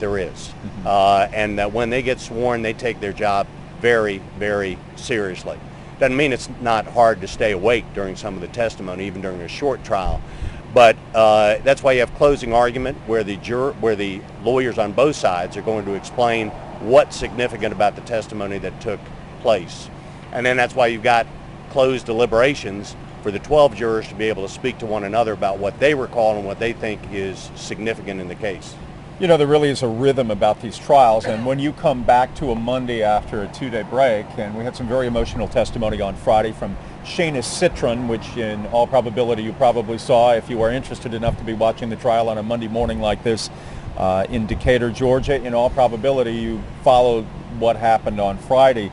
there is. And that when they get sworn, they take their job very, very seriously. Doesn't mean it's not hard to stay awake during some of the testimony, even during a short trial. But that's why you have closing argument, where the lawyers on both sides are going to explain what's significant about the testimony that took place. And then that's why you've got closed deliberations for the 12 jurors to be able to speak to one another about what they recall and what they think is significant in the case. You know, there really is a rhythm about these trials, and when you come back to a Monday after a 2-day break, and we had some very emotional testimony on Friday from Shayna Citron, which in all probability you probably saw if you were interested enough to be watching the trial on a Monday morning like this in Decatur, Georgia. In all probability you followed what happened on Friday.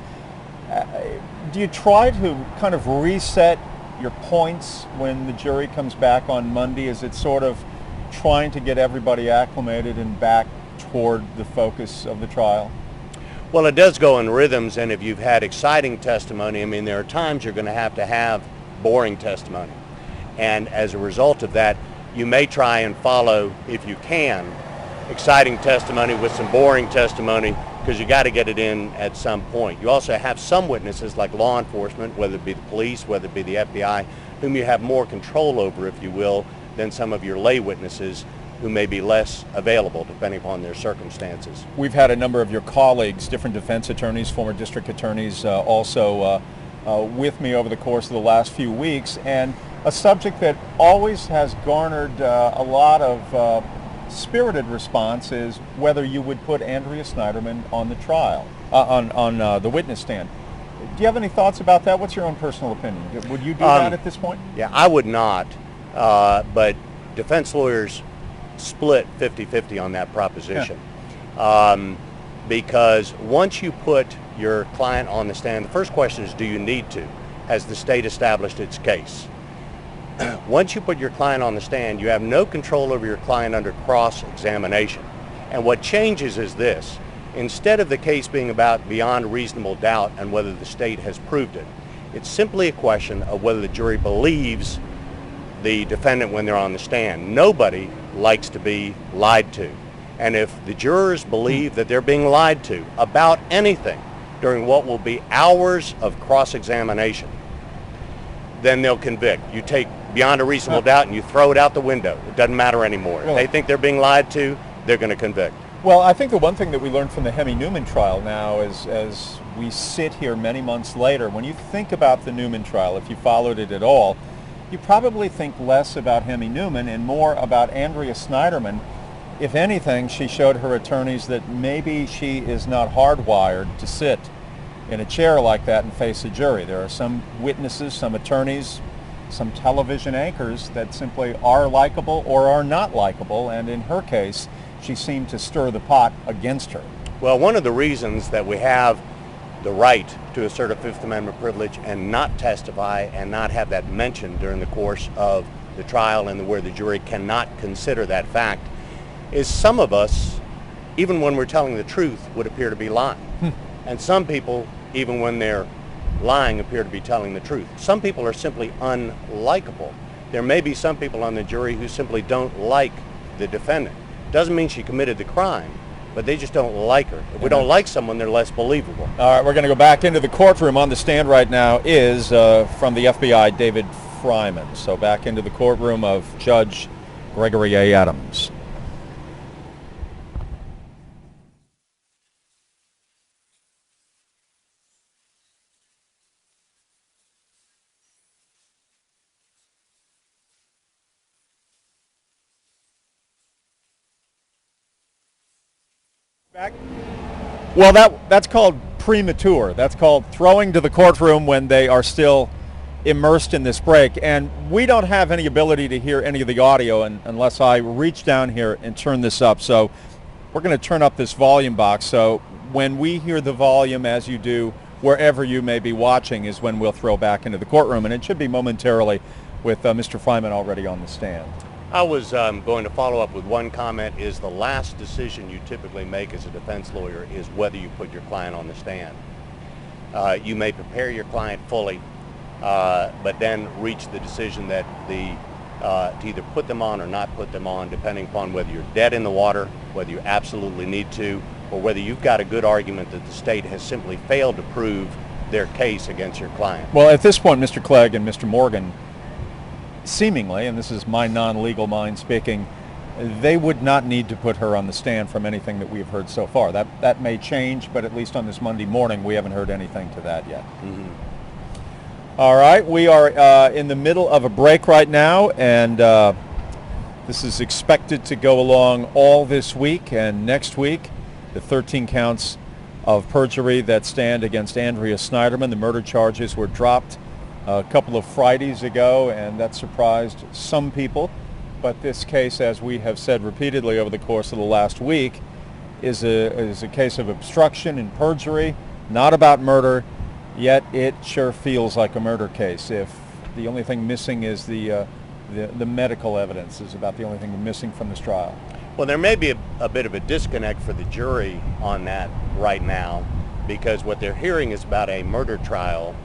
Do you try to kind of reset your points when the jury comes back on Monday? Is it sort of trying to get everybody acclimated and back toward the focus of the trial? Well, it does go in rhythms, and if you've had exciting testimony, I mean, there are times you're going to have boring testimony. And as a result of that, you may try and follow, if you can, exciting testimony with some boring testimony, because you got to get it in at some point. You also have some witnesses like law enforcement, whether it be the police, whether it be the FBI, whom you have more control over, if you will, than some of your lay witnesses who may be less available depending upon their circumstances. We've had a number of your colleagues, different defense attorneys, former district attorneys, also with me over the course of the last few weeks, and a subject that always has garnered a lot of spirited response is whether you would put Andrea Sneiderman on the trial, on the witness stand. Do you have any thoughts about that? What's your own personal opinion? Would you do that at this point? Yeah, I would not, but defense lawyers split 50-50 on that proposition. Yeah. Because once you put your client on the stand, the first question is, do you need to? Has the state established its case? Once you put your client on the stand, you have no control over your client under cross-examination. And what changes is this. Instead of the case being about beyond reasonable doubt and whether the state has proved it, it's simply a question of whether the jury believes the defendant when they're on the stand. Nobody likes to be lied to. And if the jurors believe that they're being lied to about anything during what will be hours of cross-examination, then they'll convict. You take beyond a reasonable doubt and you throw it out the window. It doesn't matter anymore. Really? If they think they're being lied to, they're going to convict. Well, I think the one thing that we learned from the Hemi Newman trial now is, as we sit here many months later, when you think about the Newman trial, if you followed it at all, you probably think less about Hemi Newman and more about Andrea Sneiderman. If anything, she showed her attorneys that maybe she is not hardwired to sit in a chair like that and face a jury. There are some witnesses, some attorneys, some television anchors that simply are likable or are not likable, and in her case, she seemed to stir the pot against her. Well, one of the reasons that we have the right to assert a Fifth Amendment privilege and not testify and not have that mentioned during the course of the trial and where the jury cannot consider that fact is some of us, even when we're telling the truth, would appear to be lying. And some people, even when they're lying, appear to be telling the truth. Some people are simply unlikable. There may be some people on the jury who simply don't like the defendant. Doesn't mean she committed the crime, but they just don't like her. If we don't like someone, they're less believable. All right, we're going to go back into the courtroom. On the stand right now is from the FBI, David Fryman. So back into the courtroom of Judge Gregory A. Adams. Well, that's called premature. That's called throwing to the courtroom when they are still immersed in this break. And we don't have any ability to hear any of the audio unless I reach down here and turn this up. So we're going to turn up this volume box. So when we hear the volume, as you do wherever you may be watching, is when we'll throw back into the courtroom. And it should be momentarily with Mr. Fryman already on the stand. I was going to follow up with one comment. Is the last decision you typically make as a defense lawyer is whether you put your client on the stand. You may prepare your client fully, but then reach the decision that the to either put them on or not put them on, depending upon whether you're dead in the water, whether you absolutely need to, or whether you've got a good argument that the state has simply failed to prove their case against your client. Well, at this point, Mr. Clegg and Mr. Morgan, seemingly, and this is my non-legal mind speaking, they would not need to put her on the stand from anything that we've heard so far. That may change, but at least on this Monday morning, we haven't heard anything to that yet. Mm-hmm. All right, we are in the middle of a break right now, and this is expected to go along all this week and next week. The 13 counts of perjury that stand against Andrea Sneiderman. The murder charges were dropped a couple of Fridays ago, and that surprised some people. But this case, as we have said repeatedly over the course of the last week, is a case of obstruction and perjury, not about murder, yet it sure feels like a murder case. If the only thing missing is the medical evidence is about the only thing missing from this trial. Well, there may be a bit of a disconnect for the jury on that right now, because what they're hearing is about a murder trial,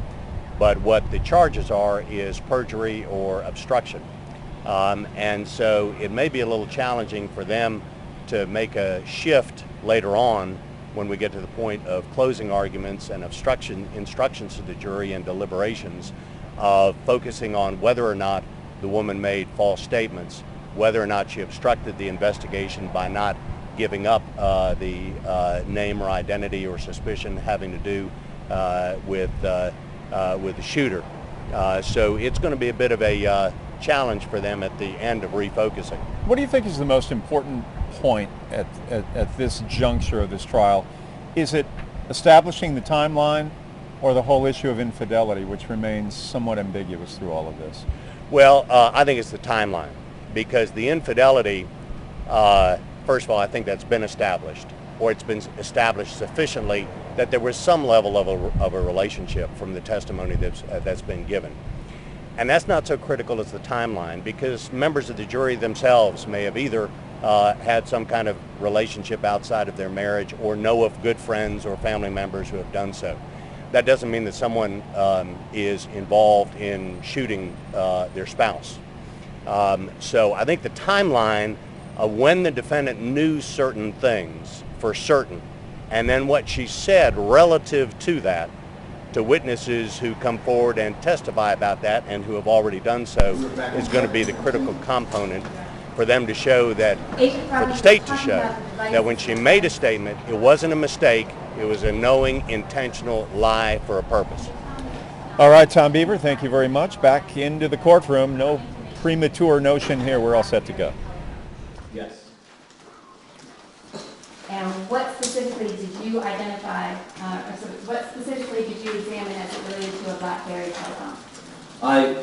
but what the charges are is perjury or obstruction. And so it may be a little challenging for them to make a shift later on when we get to the point of closing arguments and instructions to the jury and deliberations, of focusing on whether or not the woman made false statements, whether or not she obstructed the investigation by not giving up the name or identity or suspicion having to do with the shooter. So it's going to be a bit of a challenge for them at the end of refocusing. What do you think is the most important point at this juncture of this trial? Is it establishing the timeline or the whole issue of infidelity, which remains somewhat ambiguous through all of this? Well, I think it's the timeline, because the infidelity, first of all, I think that's been established, or it's been established sufficiently that there was some level of a relationship from the testimony that's been given. And that's not so critical as the timeline, because members of the jury themselves may have either had some kind of relationship outside of their marriage or know of good friends or family members who have done so. That doesn't mean that someone is involved in shooting their spouse. So I think the timeline of when the defendant knew certain things for certain, and then what she said relative to that, to witnesses who come forward and testify about that and who have already done so, is going to be the critical component for them to show that, for the state to show that when she made a statement, it wasn't a mistake, it was a knowing, intentional lie for a purpose. All right, Tom Beaver, thank you very much. Back into the courtroom. No premature notion here. We're all set to go. Yes. And what specifically did you identify, what specifically did you examine as it related to a BlackBerry telephone? I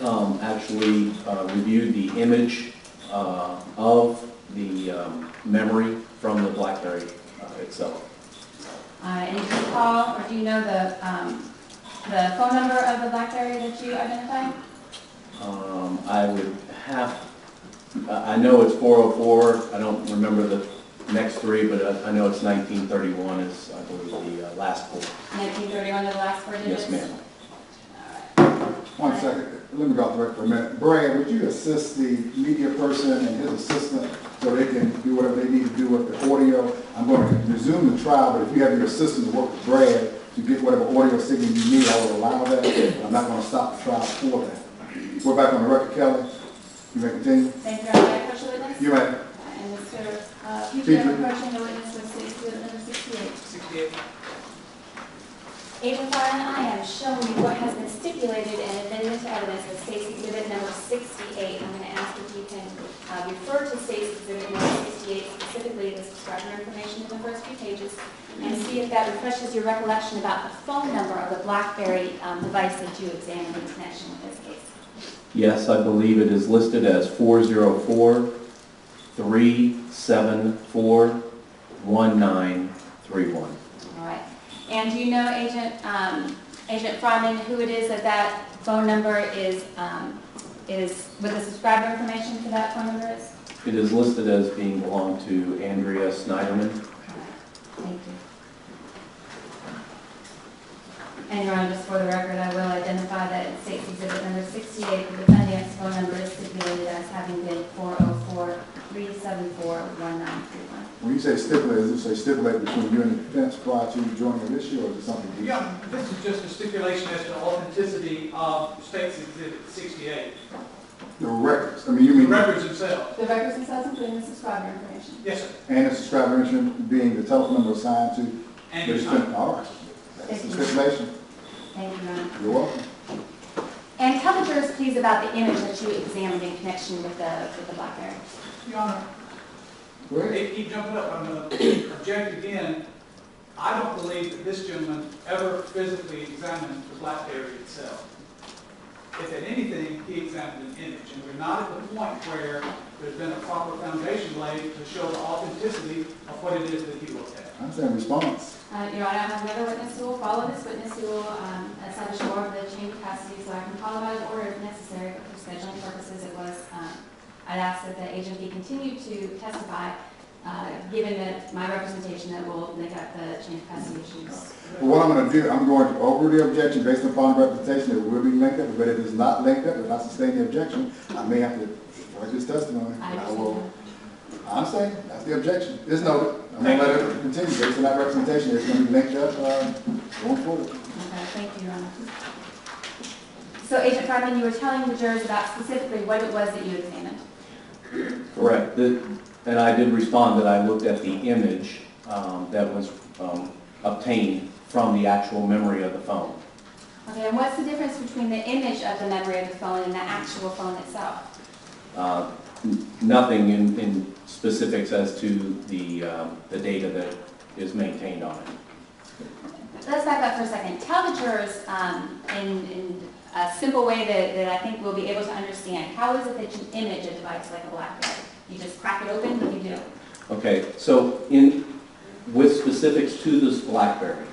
actually reviewed the image of the memory from the BlackBerry itself. And do you recall, or do you know the phone number of the BlackBerry that you identified? I would have, I know it's 404. I don't remember the next three, but I know it's 1931 is, I believe, the last four. 1931 are the last four digits? Yes, ma'am. One second, let me go off the record for a minute. Brad, would you assist the media person and his assistant so they can do whatever they need to do with the audio? I'm going to resume the trial, but if you have your assistant to work with Brad to get whatever audio signal you need, I will allow that. I'm not going to stop the trial for that. We're back on the record, Kelly. You may continue. Thank you. May I approach the witness? You may. And Mr. Future, approaching the witness with exhibit number 68. 68. Agent Farron, I have shown you what has been stipulated and amendment to evidence as State's exhibit number 68. I'm going to ask if you can refer to State's exhibit number 68, specifically the subscriber information in the first few pages, and see if that refreshes your recollection about the phone number of the BlackBerry device that you examined in connection with this case. Yes, I believe it is listed as 404-374-1931. All right. And do you know, Agent Fryman, who it is that phone number is with the subscriber information for that phone number is? It is listed as being belong to Andrea Sneiderman. Thank you. And Your Honor, just for the record, I will identify that in State's exhibit number 68, the defendant's phone number is stipulated as having stipulated, is it stipulated between you and the defense prior to joining the issue, or is it something deeper? Yeah, this is just a stipulation as to authenticity of State's Exhibit 68. The records, I mean, you The mean... records themselves. The records themselves, including the subscriber information. Yes, sir. And the subscriber information being the telephone number assigned to... And the your defendant. time. All right. That's Thank the you. stipulation. Thank you, Your Honor. You're welcome. And tell the jurors, please, about the image that you examined in connection with the BlackBerry. Your Honor, Go ahead. they keep jumping up. I'm going to object again. I don't believe that this gentleman ever physically examined the BlackBerry itself. If at anything, he examined an image, and we're not at the point where there's been a proper foundation laid to show the authenticity of what it is that he looked at. I'm saying response. Your Honor, I have another witness who will follow this witness who will establish more of the chain of custody, so I can call him out of order if necessary, but for scheduling purposes, it was, I'd ask that the agent be continued to testify, given that my representation that will make up the chain of custody issues. Well, what I'm going to do, I'm going to over the objection based upon representation. It will be linked up, but if it's not linked up, if I sustain the objection, I may have to voice this testimony. I I understand. That's the objection. It's noted. I'm going to let it continue based on that representation. It's going to be linked up going forward. Okay, thank you, Your Honor. So, Agent Fryman, you were telling the jurors about specifically what it was that you examined. Correct. And I did respond that I looked at the image that was obtained from the actual memory of the phone. Okay, and what's the difference between the image of the memory of the phone and the actual phone itself? Nothing in specifics as to the data that is maintained on it. Let's back up for a second. Tell the jurors in a simple way that I think we'll be able to understand. How is it that you image a device like a BlackBerry? You just crack it open? What do you do? Okay, so with specifics to this BlackBerry,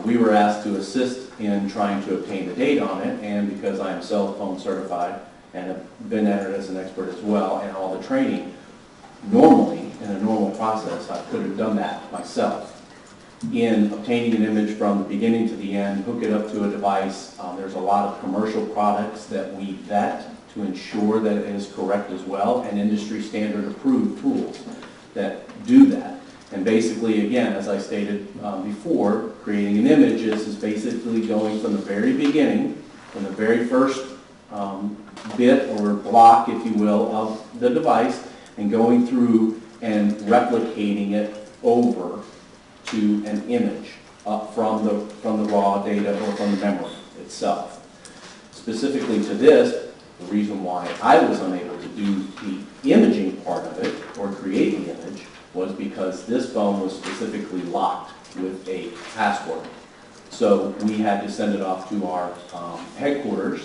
we were asked to assist in trying to obtain the data on it, and because I am cell phone certified and have been entered as an expert as well, and all the training, normally, in a normal process, I could have done that myself. In obtaining an image from the beginning to the end, hook it up to a device, there's a lot of commercial products that we vet to ensure that it is correct as well, and industry standard approved tools that do that. And basically, again, as I stated before, creating an image is basically going from the very beginning, from the very first bit or block, if you will, of the device, and going through and replicating it over to an image from the raw data or from the memory itself. Specifically to this, the reason why I was unable to do the imaging part of it or create the image was because this phone was specifically locked with a password. So we had to send it off to our headquarters,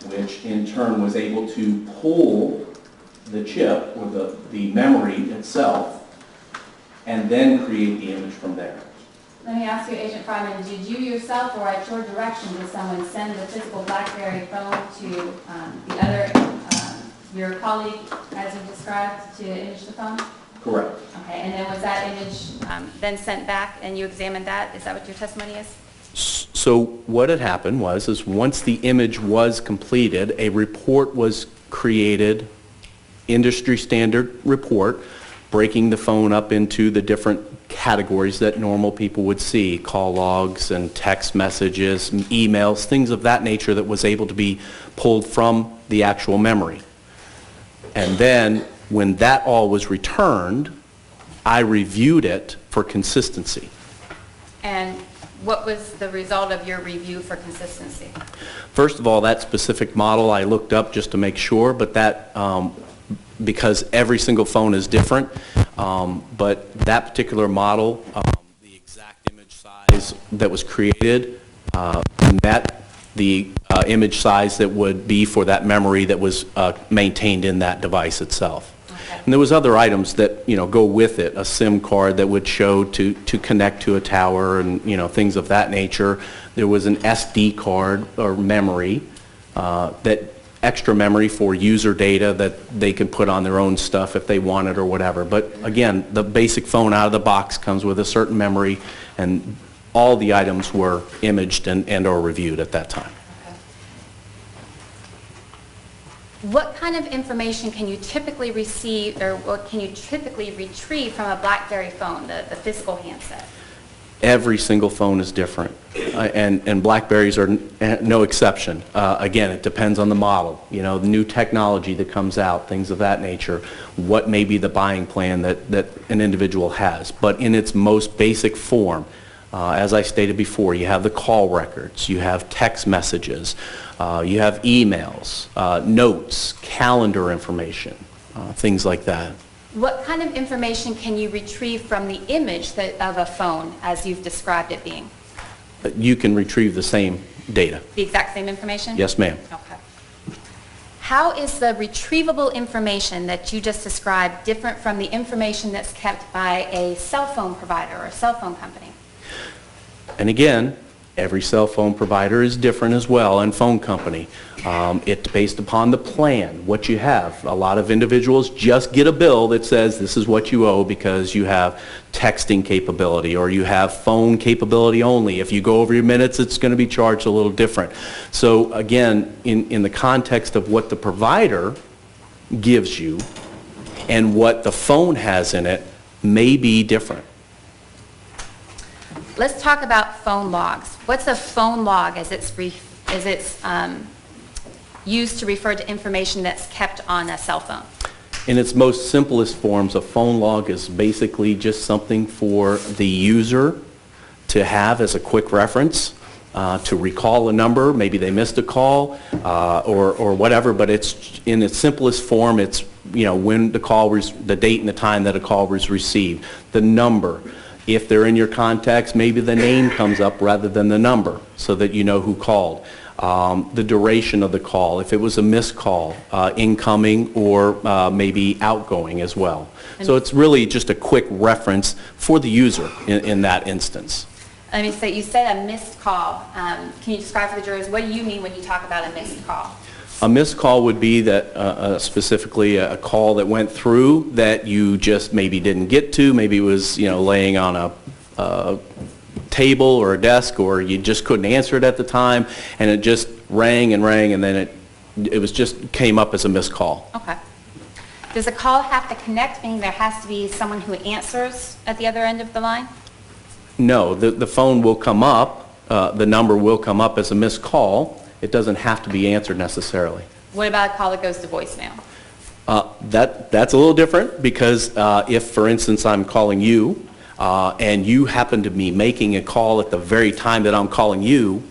which in turn was able to pull the chip or the memory itself and then create the image from there. Let me ask you, Agent Fryman, did you yourself or at your direction did someone send the physical BlackBerry phone to the other, your colleague, as you described, to image the phone? Correct. Okay, and then was that image then sent back and you examined that? Is that what your testimony is? So what had happened was once the image was completed, a report was created, industry standard report, breaking the phone up into the different categories that normal people would see, call logs and text messages, emails, things of that nature that was able to be pulled from the actual memory. And then when that all was returned, I reviewed it for consistency. And what was the result of your review for consistency? First of all, that specific model I looked up just to make sure, but that because every single phone is different, but that particular model, the exact image size that was created met the image size that would be for that memory that was maintained in that device itself. Okay. And there was other items that go with it, a SIM card that would show to connect to a tower and things of that nature. There was an SD card or memory that extra memory for user data that they could put on their own stuff if they wanted or whatever. But again, the basic phone out of the box comes with a certain memory, and all the items were imaged and or reviewed at that time. What kind of information can you typically receive, or what can you typically retrieve from a BlackBerry phone, the physical handset? Every single phone is different, and BlackBerries are no exception. Again, it depends on the model, you know, the new technology that comes out, things of that nature, what may be the buying plan that an individual has. But in its most basic form, as I stated before, you have the call records, you have text messages, you have emails, notes, calendar information, things like that. What kind of information can you retrieve from the image of a phone as you've described it being? You can retrieve the same data. The exact same information? Yes, ma'am. Okay. How is the retrievable information that you just described different from the information that's kept by a cell phone provider or a cell phone company? And again, every cell phone provider is different as well, and phone company. It's based upon the plan, what you have. A lot of individuals just get a bill that says this is what you owe because you have texting capability or you have phone capability only. If you go over your minutes, it's going to be charged a little different. So again, in the context of what the provider gives you and what the phone has in it may be different. Let's talk about phone logs. What's a phone log as it's used to refer to information that's kept on a cell phone? In its most simplest forms, a phone log is basically just something for the user to have as a quick reference, to recall a number. Maybe they missed a call or whatever, but it's in its simplest form. It's, you know, when the call was, the date and the time that a call was received, the number. If they're in your contacts, maybe the name comes up rather than the number so that you know who called. The duration of the call, if it was a missed call, incoming or maybe outgoing as well. So it's really just a quick reference for the user in that instance. Let me say, you said a missed call. Can you describe for the jurors, what do you mean when you talk about a missed call? A missed call would be that specifically a call that went through that you just maybe didn't get to. Maybe it was, you know, laying on a table or a desk, or you just couldn't answer it at the time, and it just rang and rang, and then it was just came up as a missed call. Okay. Does a call have to connect, meaning there has to be someone who answers at the other end of the line? No, the phone will come up, the number will come up as a missed call. It doesn't have to be answered necessarily. What about a call that goes to voicemail? That's a little different because if, for instance, I'm calling you and you happen to be making a call at the very time that I'm calling you,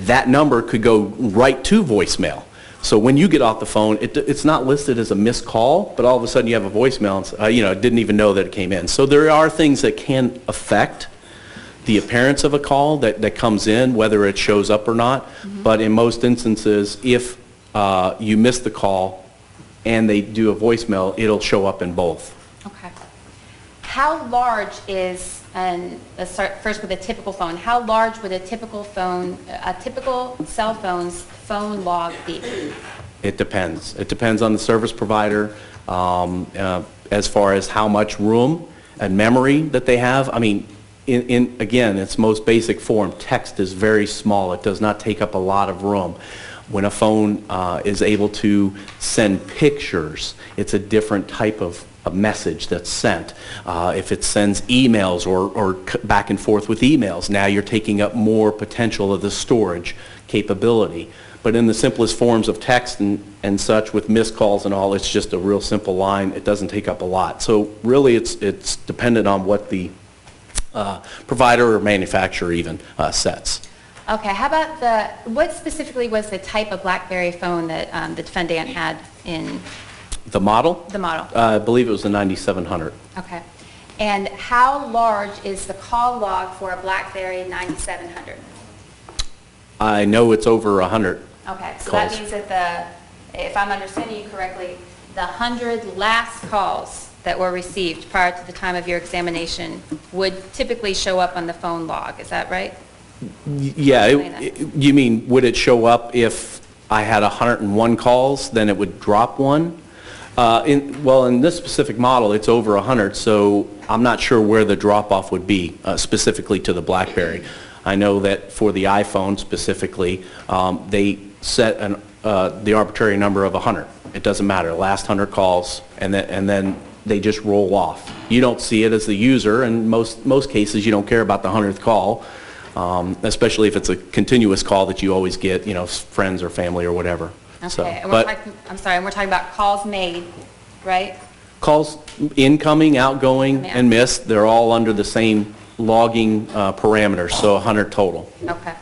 that number could go right to voicemail. So when you get off the phone, it's not listed as a missed call, but all of a sudden you have a voicemail and you know, didn't even know that it came in. So there are things that can affect the appearance of a call that comes in, whether it shows up or not. Mm-hmm. But in most instances, if you miss the call and they do a voicemail, it'll show up in both. Okay. How large is, and let's start first with a typical phone, how large would a typical cell phone's phone log be? It depends. It depends on the service provider as far as how much room and memory that they have. I mean, in again, its most basic form, text is very small. It does not take up a lot of room. When a phone is able to send pictures, it's a different type of a message that's sent. If it sends emails or back and forth with emails, now you're taking up more potential of the storage capability. But in the simplest forms of text and such with missed calls and all, it's just a real simple line. It doesn't take up a lot. So really it's dependent on what the provider or manufacturer even sets. Okay, how about what specifically was the type of BlackBerry phone that the defendant had in? The model? The model. I believe it was the 9700. Okay. And how large is the call log for a BlackBerry 9700? I know it's over 100. Okay, so calls. that means that if I'm understanding you correctly, the 100 last calls that were received prior to the time of your examination would typically show up on the phone log. Is that right? Yeah, you mean would it show up if I had 101 calls, then it would drop one? In this specific model, it's over 100, so I'm not sure where the drop-off would be specifically to the BlackBerry. I know that for the iPhone specifically, they set the arbitrary number of 100. It doesn't matter, last 100 calls, and then they just roll off. You don't see it as the user, and most cases you don't care about the 100th call, especially if it's a continuous call that you always get, friends or family or whatever. Okay, So, and but I'm sorry, and we're talking about calls made, right? calls incoming, outgoing, Yeah. and missed, they're all under the same logging parameters, so 100 total. Okay,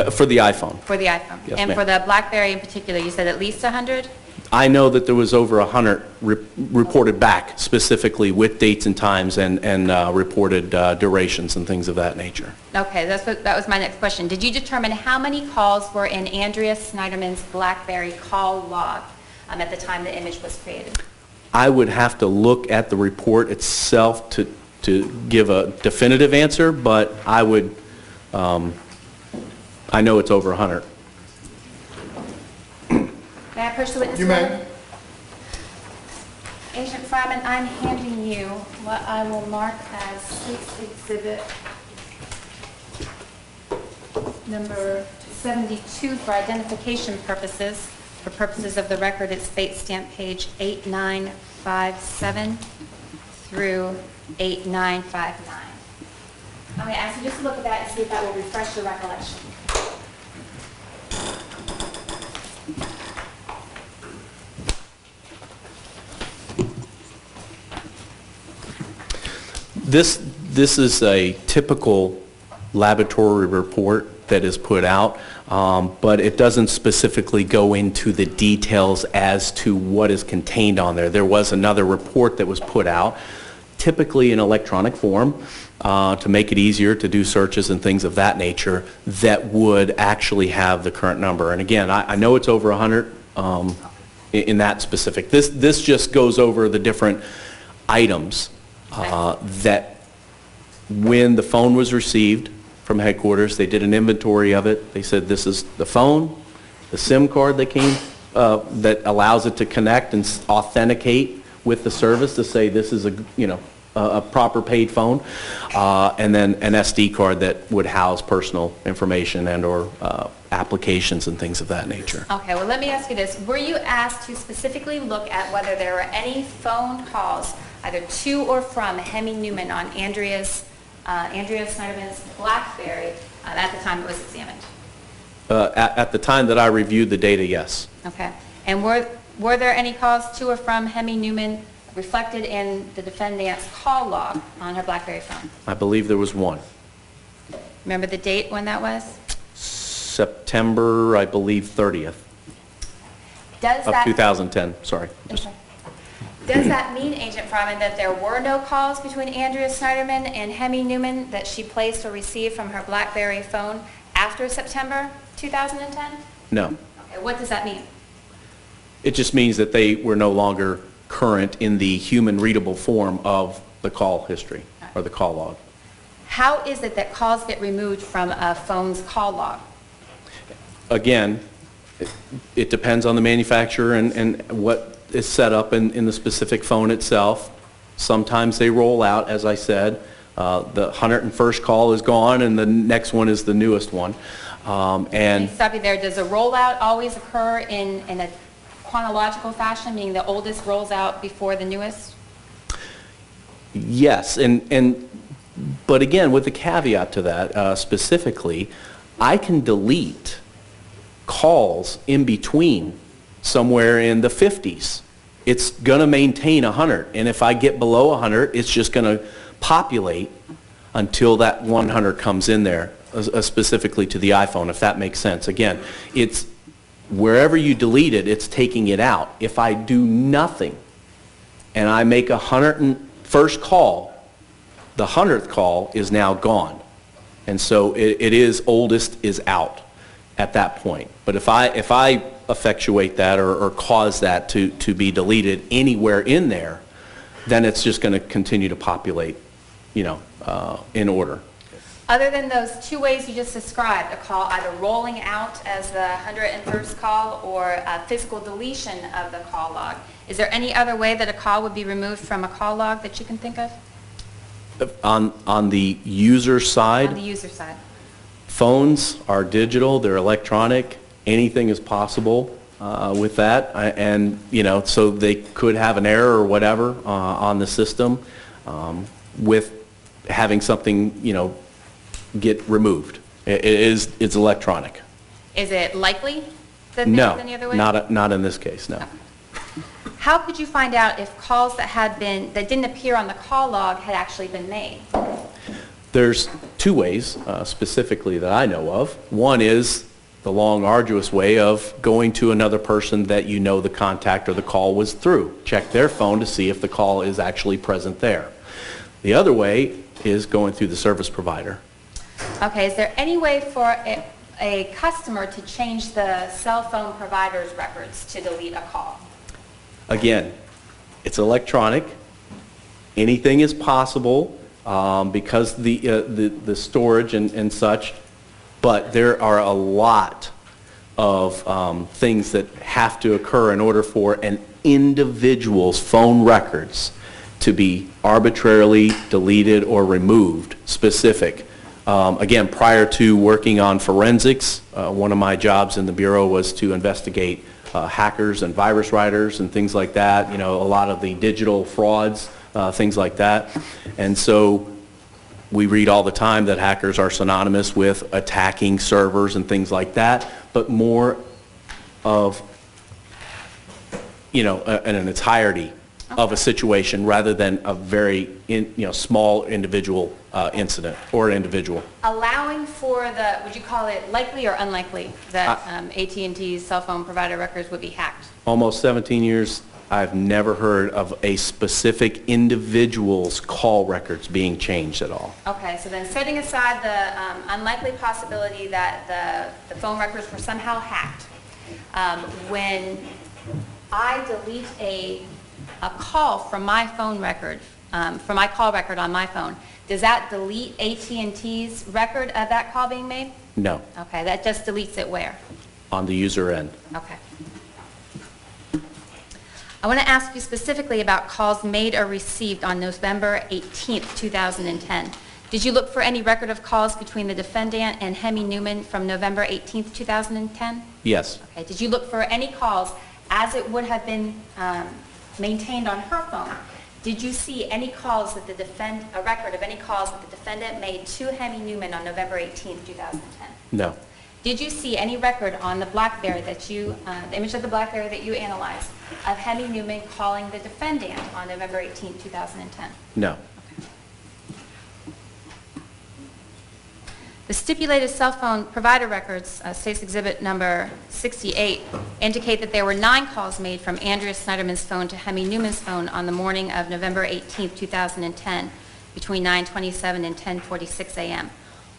For the iPhone. for the iPhone. Yes, And ma'am. for the BlackBerry in particular, you said at least 100? I know that there was over 100 reported back, specifically with dates and times and reported durations and things of that nature. Okay, that was my next question. Did you determine how many calls were in Andrea Sneiderman's BlackBerry call log at the time the image was created? I would have to look at the report itself to give a definitive answer, but I would, I know it's over 100. May I approach the witness? You may. Agent Fryman, I'm handing you what I will mark as State's Exhibit number 72 for identification purposes. For purposes of the record, it's State Stamp page 8957 through 8959. I'm going to ask you just to look at that and see if that will refresh your recollection. This is a typical laboratory report that is put out, but it doesn't specifically go into the details as to what is contained on there. There was another report that was put out, typically in electronic form, to make it easier to do searches and things of that nature, that would actually have the current number. And again, I know it's over 100 in that specific. This just goes over the different items that when the phone was received from headquarters, they did an inventory of it. They said this is the phone, the SIM card that came, that allows it to connect and authenticate with the service to say this is a proper paid phone, and then an SD card that would house personal information and or applications and things of that nature. Okay, well, let me ask you this. Were you asked to specifically look at whether there were any phone calls, either to or from Hemi Newman on Andrea Sneiderman's BlackBerry at the time it was examined? At the time that I reviewed the data, yes. Okay. And were there any calls to or from Hemi Newman reflected in the defendant's call log on her BlackBerry phone? I believe there was one. Remember the date when that was? September, I believe, 30th Does of that 2010, sorry. Just- Okay. Does that mean, Agent Fryman, that there were no calls between Andrea Sneiderman and Hemi Newman that she placed or received from her BlackBerry phone after September 2010? No. Okay, what does that mean? It just means that they were no longer current in the human readable form of the call history or the call log. How is it that calls get removed from a phone's call log? Again, it depends on the manufacturer and what is set up in the specific phone itself. Sometimes they roll out, as I said. The 101st call is gone and the next one is the newest one. Let me stop you there. Does a rollout always occur in a chronological fashion, meaning the oldest rolls out before the newest? Yes, but again, with the caveat to that, specifically, I can delete calls in between somewhere in the 50s. It's going to maintain 100, and if I get below 100, it's just going to populate until that 100 comes in there, specifically to the iPhone, if that makes sense. Again, it's wherever you delete it, it's taking it out. If I do nothing and I make a 101st call, the 100th call is now gone. And so it is oldest is out at that point. But if I effectuate that or cause that to be deleted anywhere in there, then it's just going to continue to populate, in order. Other than those two ways you just described, a call either rolling out as the 101st call or a physical deletion of the call log, is there any other way that a call would be removed from a call log that you can think of? On the user side, On the user side. phones are digital, they're electronic, anything is possible. with that, and so they could have an error or whatever on the system with having something get removed. It's electronic. Is it likely that No, there's any other way? not in this case. No. How could you find out if calls that didn't appear on the call log had actually been made? There's two ways specifically that I know of. One is the long, arduous way of going to another person that the contact or the call was through. Check their phone to see if the call is actually present there. The other way is going through the service provider. Okay, is there any way for a customer to change the cell phone provider's records to delete a call? Again, it's electronic. Anything is possible because the storage and such, but there are a lot of things that have to occur in order for an individual's phone records to be arbitrarily deleted or removed, specific. Again, prior to working on forensics, one of my jobs in the Bureau was to investigate hackers and virus writers and things like that, a lot of the digital frauds, things like that. And so we read all the time that hackers are synonymous with attacking servers and things like that, but more of, an entirety of a situation rather than a very, small individual incident or an individual. Allowing for would you call it likely or unlikely that AT&T's cell phone provider records would be hacked? Almost 17 years, I've never heard of a specific individual's call records being changed at all. Okay, so then setting aside the unlikely possibility that the phone records were somehow hacked, when I delete a call from my phone record, from my call record on my phone, does that delete AT&T's record of that call being made? No. Okay, that just deletes it where? On the user end. Okay. I want to ask you specifically about calls made or received on November 18th, 2010. Did you look for any record of calls between the defendant and Hemi Newman from November 18th, 2010? Yes. Okay. Did you look for any calls as it would have been maintained on her phone? Did you see any calls that a record of any calls that the defendant made to Hemi Newman on November 18th, 2010? No. Did you see any record on the BlackBerry the image of the BlackBerry that you analyzed of Hemi Newman calling the defendant on November 18th, 2010? No. The stipulated cell phone provider records, State's Exhibit number 68, indicate that there were 9 calls made from Andrea Sneiderman's phone to Hemi Newman's phone on the morning of November 18th, 2010, between 9:27 and 10:46 a.m.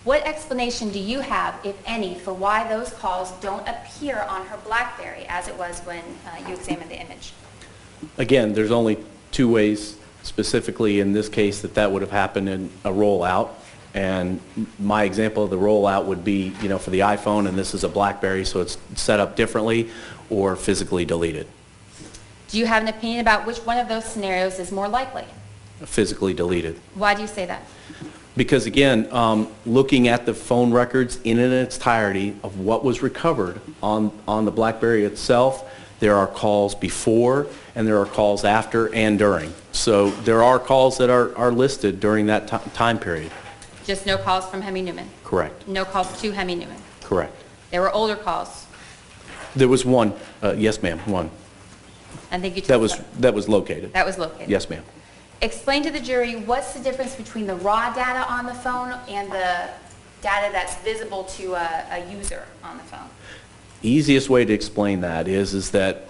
What explanation do you have, if any, for why those calls don't appear on her BlackBerry as it was when you examined the image? Again, there's only 2 ways, specifically in this case, that would have happened in a rollout. And my example of the rollout would be, for the iPhone, and this is a BlackBerry, so it's set up differently, or physically deleted. Do you have an opinion about which one of those scenarios is more likely? Physically deleted. Why do you say that? Because again, looking at the phone records in its entirety of what was recovered on the BlackBerry itself, there are calls before and there are calls after and during. So there are calls that are listed during that time period. Just no calls from Hemi Newman? Correct. No calls to Hemi Newman? Correct. There were older calls? There was one. Yes, ma'am. One. I think you that was located. That was located. Yes, ma'am. Explain to the jury what's the difference between the raw data on the phone and the data that's visible to a user on the phone. Easiest way to explain that is that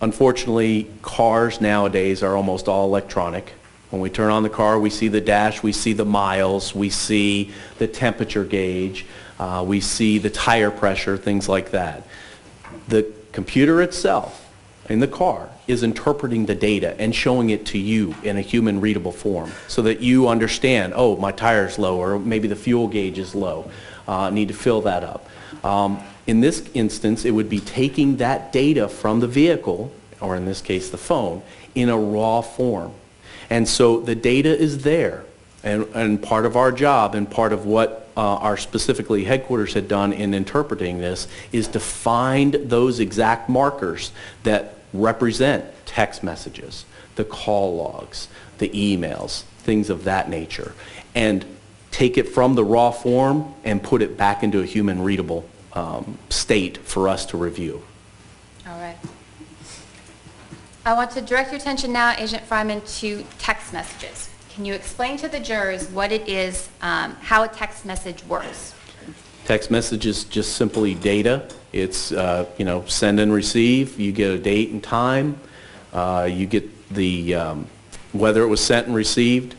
unfortunately cars nowadays are almost all electronic. When we turn on the car, we see the dash, we see the miles, we see the temperature gauge, we see the tire pressure, things like that. The computer itself in the car is interpreting the data and showing it to you in a human readable form so that you understand, oh, my tire's low, or maybe the fuel gauge is low. I need to fill that up. In this instance, it would be taking that data from the vehicle, or in this case the phone, in a raw form. And so the data is there. And part of our job and part of what our specifically headquarters had done in interpreting this is to find those exact markers that represent text messages, the call logs, the emails, things of that nature, and take it from the raw form and put it back into a human readable state for us to review. All right. I want to direct your attention now, Agent Fryman, to text messages. Can you explain to the jurors what it is, how a text message works? Text message is just simply data. It's, send and receive. You get a date and time. You get the, whether it was sent and received,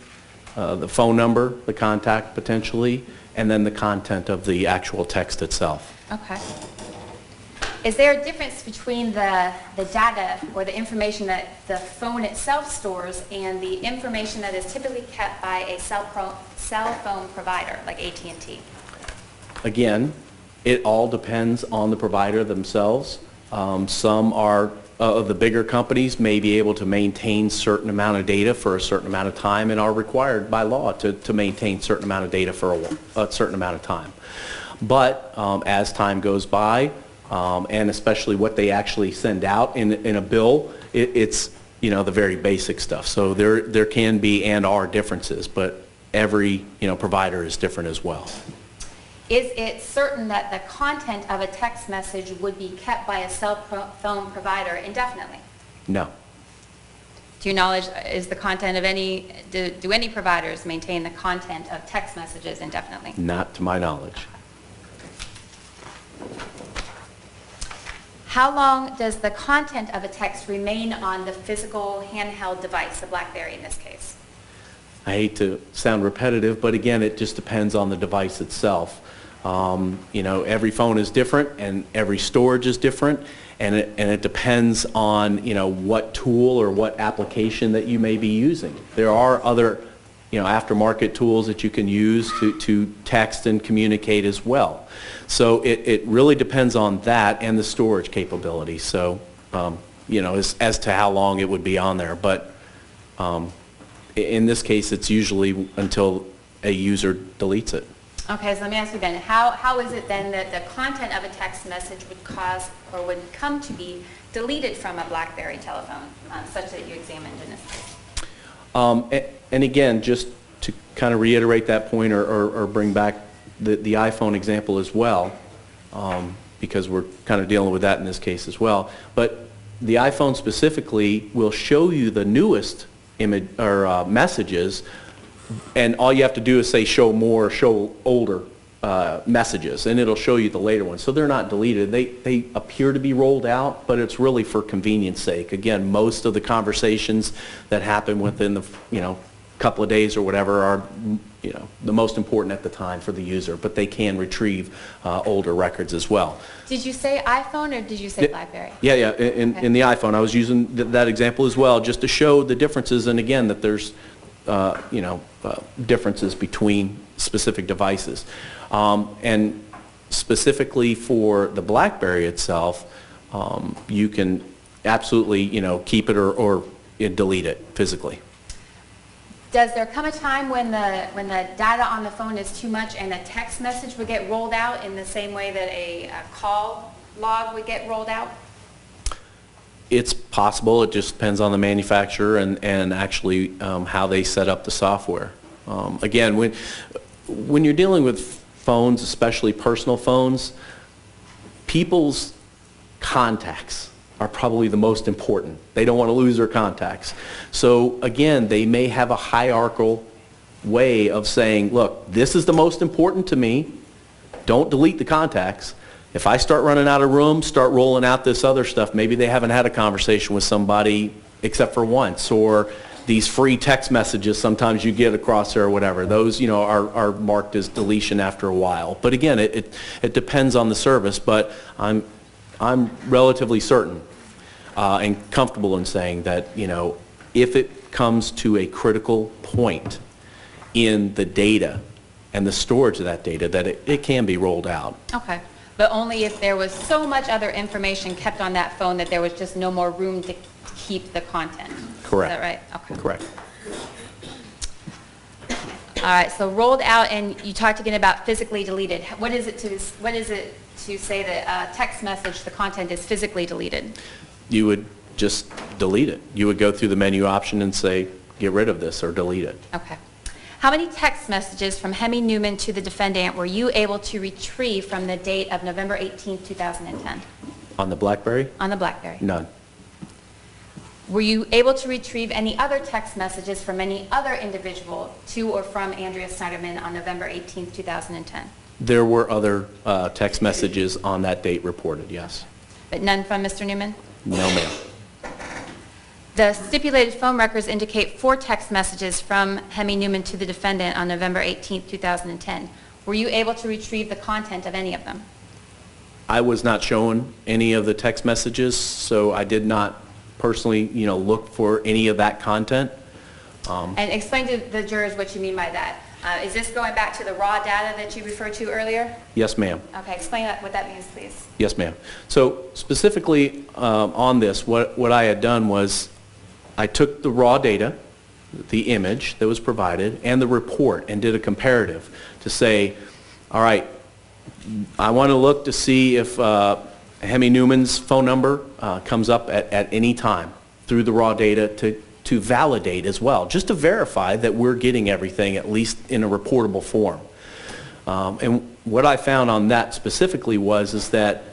the phone number, the contact potentially, and then the content of the actual text itself. Okay. Is there a difference between the data or the information that the phone itself stores and the information that is typically kept by a cell phone provider like AT&T? Again, it all depends on the provider themselves. Some are, of the bigger companies may be able to maintain certain amount of data for a certain amount of time and are required by law to maintain certain amount of data for a certain amount of time. But as time goes by, and especially what they actually send out in a bill, it's the very basic stuff. So there can be and are differences, but every provider is different as well. Is it certain that the content of a text message would be kept by a cell phone provider indefinitely? No. To your knowledge, is the content of do any providers maintain the content of text messages indefinitely? Not to my knowledge. How long does the content of a text remain on the physical handheld device, the BlackBerry in this case? I hate to sound repetitive, but again, it just depends on the device itself. Every phone is different and every storage is different, and it depends on what tool or what application that you may be using. There are other aftermarket tools that you can use to text and communicate as well. So it really depends on that and the storage capability. So as to how long it would be on there, but in this case, it's usually until a user deletes it. Okay, so let me ask you then, how is it then that the content of a text message would cause or would come to be deleted from a BlackBerry telephone, such that you examined in this case? And again, just to kind of reiterate that point or bring back the iPhone example as well, because we're kind of dealing with that in this case as well, but the iPhone specifically will show you the newest image or messages, and all you have to do is say show more, show older messages, and it'll show you the later ones. So they're not deleted. They appear to be rolled out, but it's really for convenience sake. Again, most of the conversations that happen within the couple of days or whatever are the most important at the time for the user, but they can retrieve older records as well. Did you say iPhone or did you say BlackBerry? Yeah. In the iPhone, I was using that example as well, just to show the differences, and again that there's differences between specific devices, and specifically for the BlackBerry itself, you can absolutely keep it or delete it physically. Does there come a time when the data on the phone is too much and a text message would get rolled out in the same way that a call log would get rolled out? It's possible. It just depends on the manufacturer and actually how they set up the software. Again, when you're dealing with phones, especially personal phones, people's contacts are probably the most important. They don't want to lose their contacts. So again, they may have a hierarchical way of saying, look, this is the most important to me. Don't delete the contacts. If I start running out of room, start rolling out this other stuff. Maybe they haven't had a conversation with somebody except for once, or these free text messages sometimes you get across there or whatever. Those are marked as deletion after a while. But again, it depends on the service, but I'm relatively certain and comfortable in saying that if it comes to a critical point in the data and the storage of that data, that it can be rolled out. Okay. But only if there was so much other information kept on that phone that there was just no more room to keep the content. Correct. Is that right? Okay. Correct. All right, so rolled out, and you talked again about physically deleted. What is it to say that a text message, the content is physically deleted? You would just delete it. You would go through the menu option and say, get rid of this or delete it. Okay. How many text messages from Hemi Newman to the defendant were you able to retrieve from the date of November 18, 2010? On the BlackBerry? On the BlackBerry. None. Were you able to retrieve any other text messages from any other individual to or from Andrea Sneiderman on November 18, 2010? There were other text messages on that date reported, yes. But none from Mr. Newman? No, ma'am. The stipulated phone records indicate 4 text messages from Hemi Newman to the defendant on November 18, 2010. Were you able to retrieve the content of any of them? I was not shown any of the text messages, so I did not personally, look for any of that content. And explain to the jurors what you mean by that. Is this going back to the raw data that you referred to earlier? Yes, ma'am. Okay, explain what that means, please. Yes, ma'am. So specifically on this, what I had done was I took the raw data, the image that was provided, and the report, and did a comparative to say, all right, I want to look to see if Hemi Newman's phone number comes up at any time through the raw data to validate as well, just to verify that we're getting everything at least in a reportable form. And what I found on that specifically is that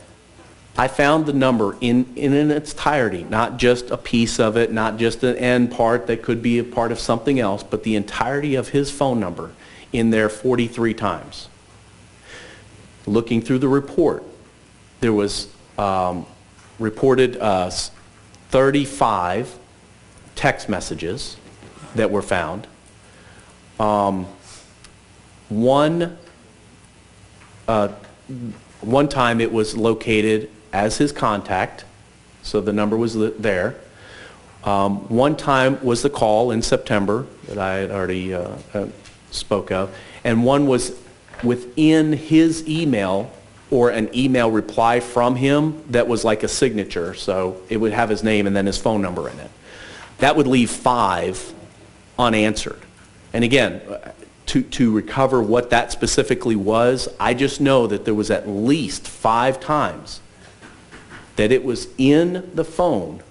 I found the number in its entirety, not just a piece of it, not just an end part that could be a part of something else, but the entirety of his phone number in there 43 times. Looking through the report, there was reported 35 text messages that were found. One time it was located as his contact, so the number was there. One time was the call in September that I had already spoke of, and one was within his email or an email reply from him that was like a signature, so it would have his name and then his phone number in it. That would leave 5 unanswered. And again, to recover what that specifically was, I just know that there was at least 5 times that it was in the phone,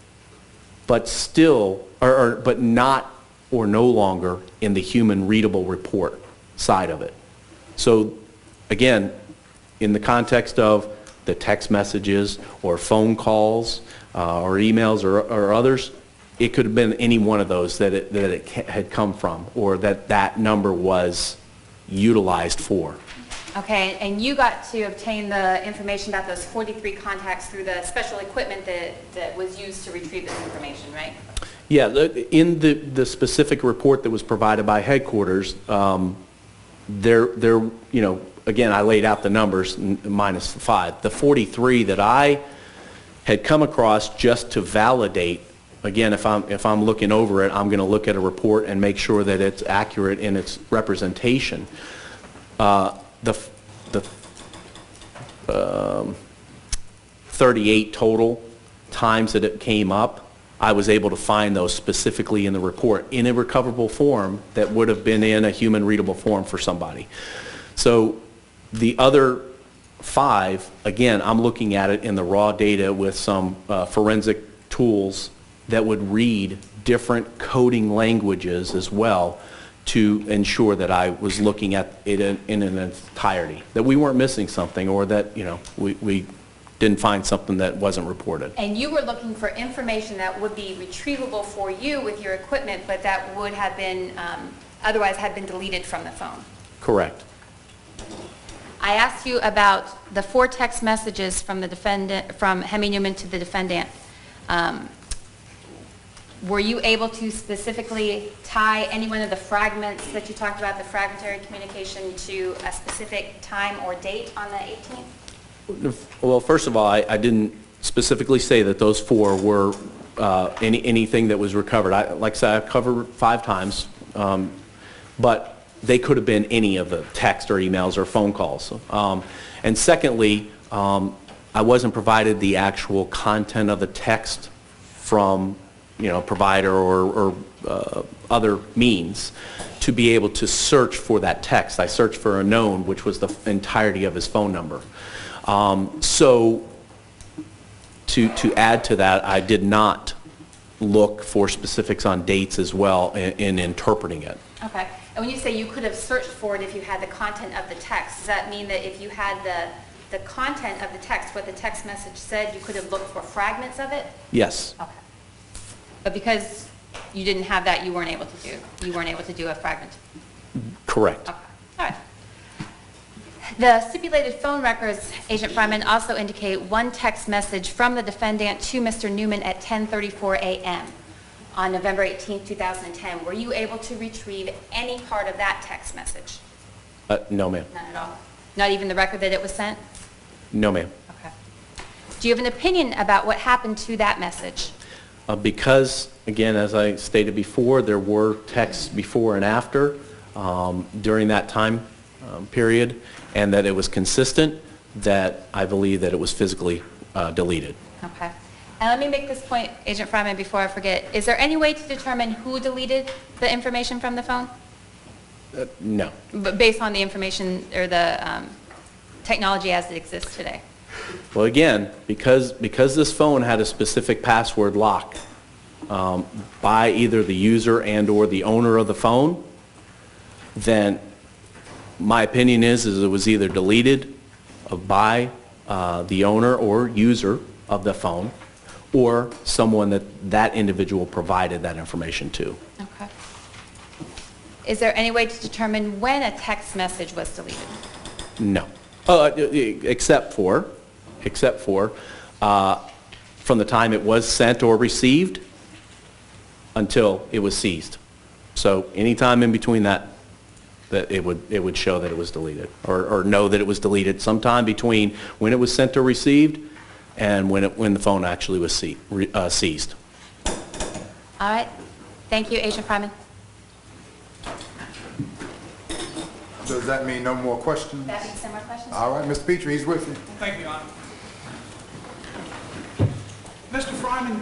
but still, but not or no longer in the human readable report side of it. So again, in the context of the text messages or phone calls or emails or others, it could have been any one of those that it had come from or that number was utilized for. Okay, and you got to obtain the information about those 43 contacts through the special equipment that was used to retrieve this information, right? Yeah, in the specific report that was provided by headquarters, again, I laid out the numbers minus the 5. The 43 that I had come across just to validate, again, if I'm looking over it, I'm going to look at a report and make sure that it's accurate in its representation. The 38 total times that it came up, I was able to find those specifically in the report in a recoverable form that would have been in a human readable form for somebody. So the other 5, again, I'm looking at it in the raw data with some forensic tools that would read different coding languages as well to ensure that I was looking at it in an entirety, that we weren't missing something or that we didn't find something that wasn't reported. And you were looking for information that would be retrievable for you with your equipment, but that would have been, otherwise had been deleted from the phone. Correct. I asked you about the 4 text messages from the defendant, from Hemi Newman to the defendant. Were you able to specifically tie any one of the fragments that you talked about, the fragmentary communication, to a specific time or date on the 18th? Well, first of all, I didn't specifically say that those 4 were anything that was recovered. Like I said, I covered 5 times, but they could have been any of the text or emails or phone calls. And secondly, I wasn't provided the actual content of the text from provider or other means to be able to search for that text. I searched for a known, which was the entirety of his phone number. So to add to that, I did not look for specifics on dates as well in interpreting it. Okay. And when you say you could have searched for it if you had the content of the text, does that mean that if you had the content of the text, what the text message said, you could have looked for fragments of it? Yes. Okay. But because you didn't have that, you weren't able to do a fragment? Correct. Okay. All right. The stipulated phone records, Agent Fryman, also indicate one text message from the defendant to Mr. Newman at 10:34 a.m. on November 18, 2010. Were you able to retrieve any part of that text message? No, ma'am. Not at all? Not even the record that it was sent? No, ma'am. Okay. Do you have an opinion about what happened to that message? Because, again, as I stated before, there were texts before and after during that time period, and that it was consistent, that I believe that it was physically deleted. Okay. And let me make this point, Agent Fryman, before I forget. Is there any way to determine who deleted the information from the phone? No. But based on the information or the technology as it exists today? Well, again, because this phone had a specific password lock by either the user and or the owner of the phone, then my opinion is it was either deleted by the owner or user of the phone, or someone that individual provided that information to. Okay. Is there any way to determine when a text message was deleted? No. Except for from the time it was sent or received until it was seized. So anytime in between that it would show that it was deleted, or know that it was deleted sometime between when it was sent or received and when the phone actually was seized. All right. Thank you, Agent Fryman. Does that mean no more questions? That being some more questions? All right, Mr. Petrie, he's with you. Thank you, Your Honor. Mr. Fryman,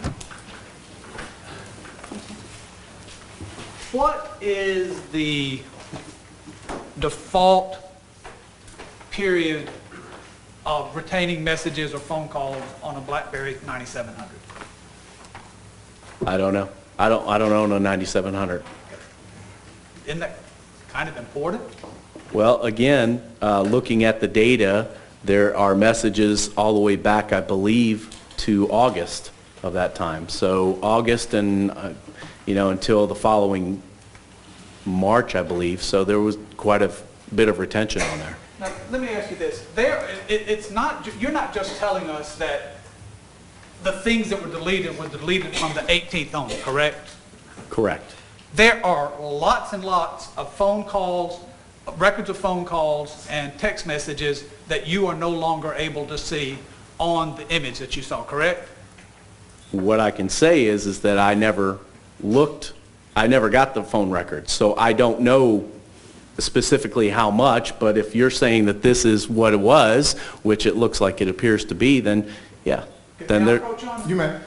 what is the default period of retaining messages or phone calls on a BlackBerry 9700? I don't know. I don't own a 9700. Isn't that kind of important? Well, again, looking at the data, there are messages all the way back, I believe, to August of that time. So August and, until the following March, I believe. So there was quite a bit of retention on there. Now, let me ask you this. It's not, you're not just telling us that the things that were deleted from the 18th on, correct? Correct. There are lots and lots of phone calls, records of phone calls and text messages that you are no longer able to see on the image that you saw, correct? What I can say is that I never got the phone records, so I don't know specifically how much, but if you're saying that this is what it was, which it looks like it appears to be, then yeah. Then Can I there. approach on? You may.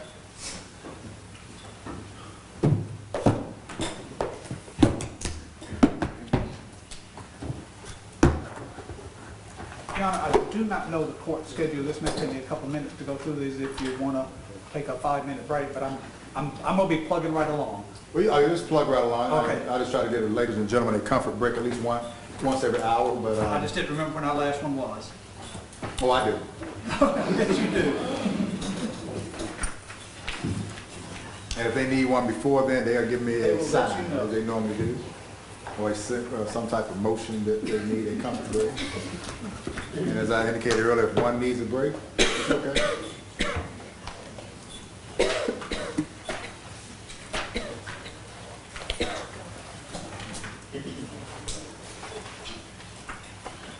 Your Honor, I do not know the court schedule. This may take me a couple of minutes to go through these if you want to take a 5-minute break, but I'm going to be plugging right along. Well, I just plug right along. Okay. I just try to give the ladies and gentlemen a comfort break at least once every hour, but, I just didn't remember when our last one was. oh, I do. Yes, you do. And if they need one before then, they'll give me They a will let sign, you know. as they normally do. Or some type of motion that they need a comfort break. And as I indicated earlier, if one needs a break, it's okay.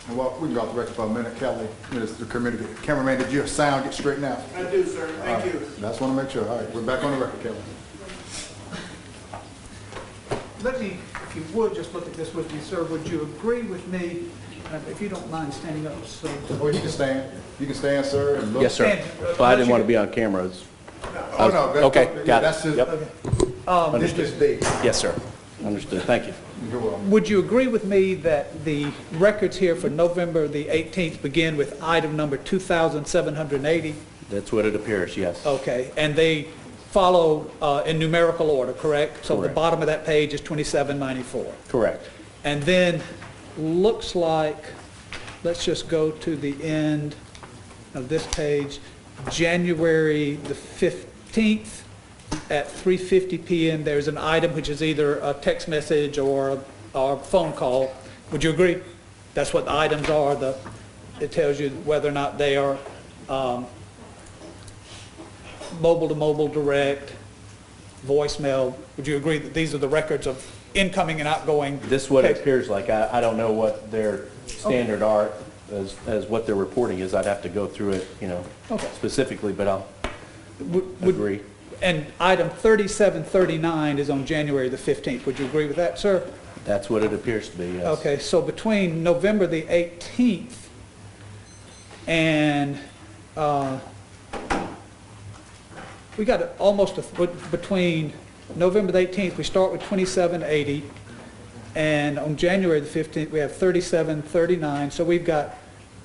And well, we can go off the record for a minute. Kelly, Mr. Cameraman, did your sound get straightened out? I do, sir. Thank you. That's want to make sure. All right, we're back on the record, Kelly. Let me, if you would, just look at this with me, sir. Would you agree with me, if you don't mind standing up, so... Oh, you can stand. You can stand, sir, and look. Yes, sir. Well, I didn't want to be on camera. Oh, no. Okay, got it. That's his, Yep. this is Dave. Yes, sir. Understood. Thank you. You're welcome. Would you agree with me that the records here for November the 18th begin with item number 2,780? That's what it appears, yes. Okay, and they follow in numerical order, correct? So the Correct. bottom of that page is 2794. Correct. And then looks like, let's just go to the end of this page, January the 15th at 3:50 p.m. There's an item which is either a text message or a phone call. Would you agree? That's what the items are. It tells you whether or not they are mobile to mobile, direct, voicemail. Would you agree that these are the records of incoming and outgoing? This is what it text? appears like. I don't know what their standard are as what their reporting is. I'd have to go through it, Okay. specifically, but I'll Would- agree. And item 3739 is on January the 15th. Would you agree with that, sir? That's what it appears to be, yes. Okay, so between November the 18th and, we got almost between November the 18th, we start with 2780, and on January the 15th, we have 3739. So we've got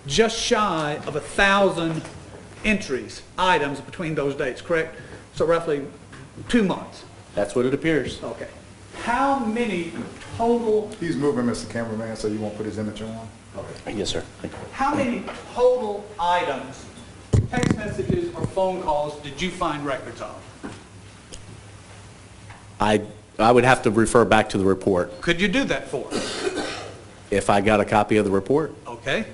just shy of 1,000 entries, items between those dates, correct? So roughly 2 months. That's what it appears. Okay. How many total, He's moving, Mr. Cameraman, so you won't put his image on. Yes, sir. how many total items, text messages or phone calls did you find records of? I would have to refer back to the report Could you do that for us? if I got a copy of the report. Okay.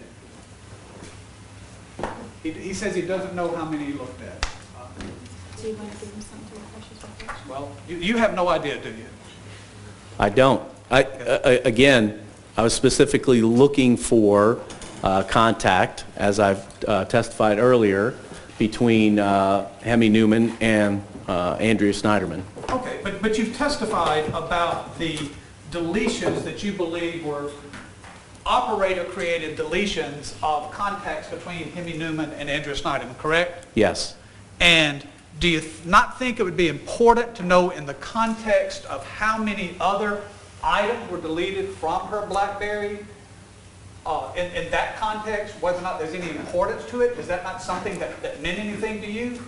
He says he doesn't know how many he looked at. Do you want to give him something to refresh his recollection? Well, you have no idea, do you? I don't. Again, I was specifically looking for contact, as I've testified earlier, between Hemi Newman and Andrea Sneiderman. Okay, but you've testified about the deletions that you believe were operator-created deletions of contacts between Hemi Newman and Andrea Sneiderman, correct? Yes. And do you not think it would be important to know in the context of how many other items were deleted from her BlackBerry, in that context, whether or not there's any importance to it? Is that not something that meant anything to you?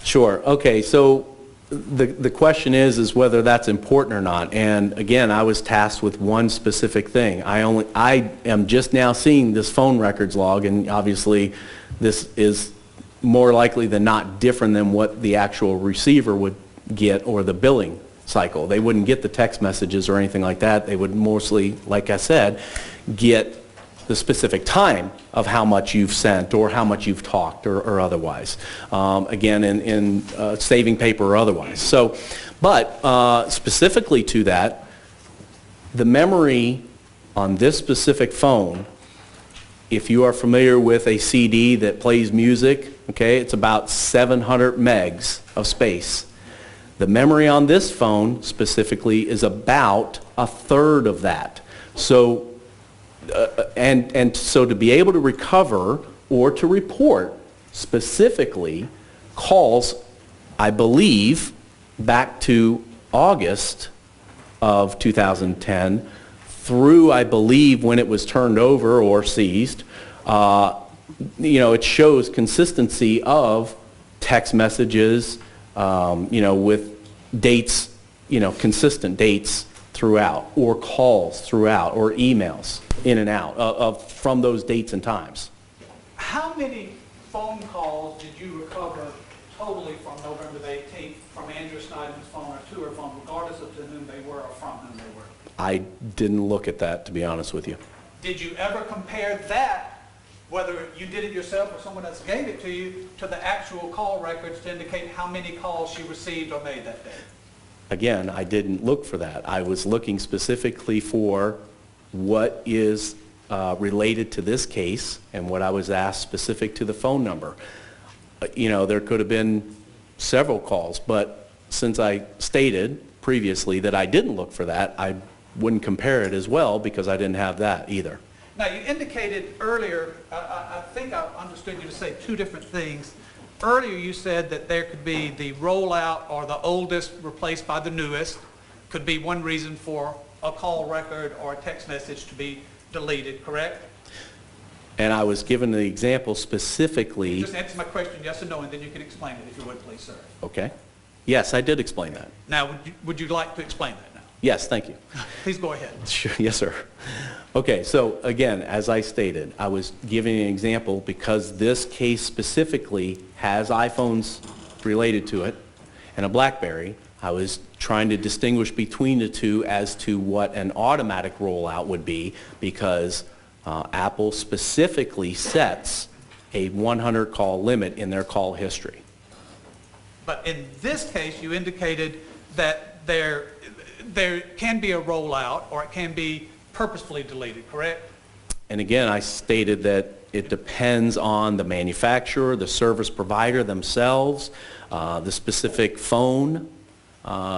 Sure. Okay. So the question is whether that's important or not. And again, I was tasked with one specific thing. I am just now seeing this phone records log, and obviously this is more likely than not different than what the actual receiver would get or the billing cycle. They wouldn't get the text messages or anything like that. They would mostly, like I said, get the specific time of how much you've sent or how much you've talked or otherwise. Again, in saving paper or otherwise. So, but specifically to that, the memory on this specific phone, if you are familiar with a CD that plays music, okay, it's about 700 megs of space. The memory on this phone specifically is about a third of that. So, and so to be able to recover or to report specifically calls, I believe, back to August of 2010 through, I believe, when it was turned over or seized, it shows consistency of text messages, with dates, consistent dates throughout, or calls throughout, or emails in and out from those dates and times. How many phone calls did you recover totally from November the 18th from Andrea Sneiderman's phone or to her phone, regardless of to whom they were or from whom they were? I didn't look at that, to be honest with you. Did you ever compare that, whether you did it yourself or someone else gave it to you, to the actual call records to indicate how many calls she received or made that day? Again, I didn't look for that. I was looking specifically for what is related to this case and what I was asked specific to the phone number. There could have been several calls, but since I stated previously that I didn't look for that, I wouldn't compare it as well because I didn't have that either. Now, you indicated earlier, I think I understood you to say two different things. Earlier, you said that there could be the rollout or the oldest replaced by the newest, could be one reason for a call record or a text message to be deleted, correct? And I was given the example specifically. Just answer my question, yes or no, and then you can explain it, if you would, please, sir. Okay. Yes, I did explain that. Now, would you like to explain that now? Yes, thank you. Please go ahead. Sure. Yes, sir. Okay, so again, as I stated, I was giving an example because this case specifically has iPhones related to it and a BlackBerry. I was trying to distinguish between the two as to what an automatic rollout would be, because Apple specifically sets a 100 call limit in their call history. But in this case, you indicated that there can be a rollout, or it can be purposefully deleted, correct? And again, I stated that it depends on the manufacturer, the service provider themselves, the specific phone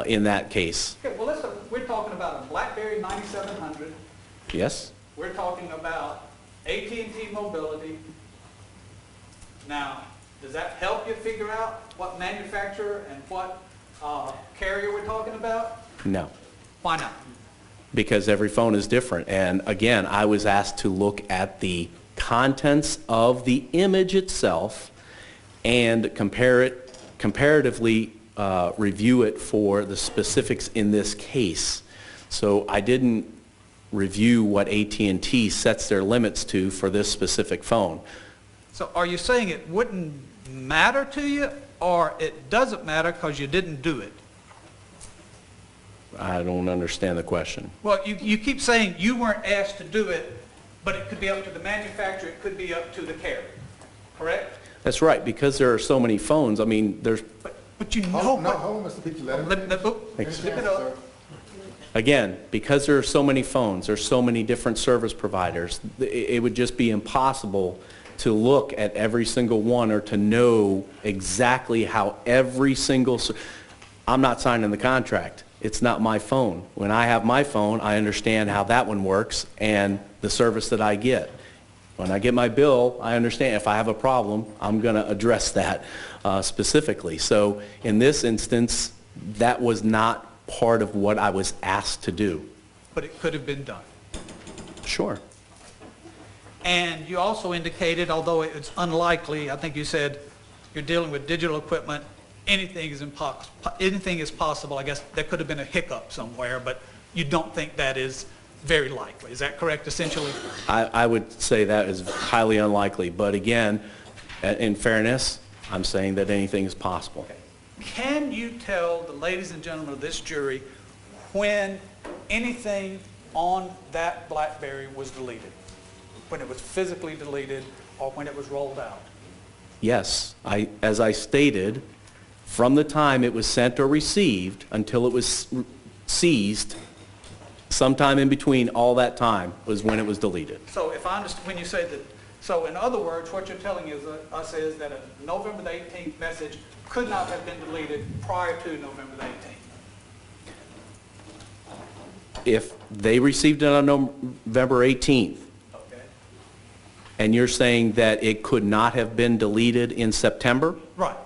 in that case. Okay, well, we're talking about a BlackBerry 9700. Yes? We're talking about AT&T Mobility. Now, does that help you figure out what manufacturer and what carrier we're talking about? No. Why not? Because every phone is different. And again, I was asked to look at the contents of the image itself and comparatively review it for the specifics in this case. So I didn't review what AT&T sets their limits to for this specific phone. So are you saying it wouldn't matter to you, or it doesn't matter because you didn't do it? I don't understand the question. Well, you keep saying you weren't asked to do it, but it could be up to the manufacturer, it could be up to the carrier, correct? That's right, because there are so many phones. I mean, there's, But you know Hold what... on, Mr. Peach, let him Thanks. Slip it up. again, because there are so many phones, there's so many different service providers, it would just be impossible to look at every single one or to know exactly how every single... I'm not signing the contract. It's not my phone. When I have my phone, I understand how that one works and the service that I get. When I get my bill, I understand if I have a problem, I'm going to address that specifically. So in this instance, that was not part of what I was asked to do. But it could have been done. Sure. And you also indicated, although it's unlikely, I think you said you're dealing with digital equipment, anything is possible. I guess there could have been a hiccup somewhere, but you don't think that is very likely. Is that correct, essentially? I would say that is highly unlikely. But again, in fairness, I'm saying that anything is possible. Okay. Can you tell the ladies and gentlemen of this jury when anything on that BlackBerry was deleted? When it was physically deleted or when it was rolled out? Yes. As I stated, from the time it was sent or received until it was seized, sometime in between all that time was when it was deleted. So if I understand, when you say that, so in other words, what you're telling us is that a November the 18th message could not have been deleted prior to November the 18th. If they received it on November 18th, Okay. and you're saying that it could not have been deleted in September? Right.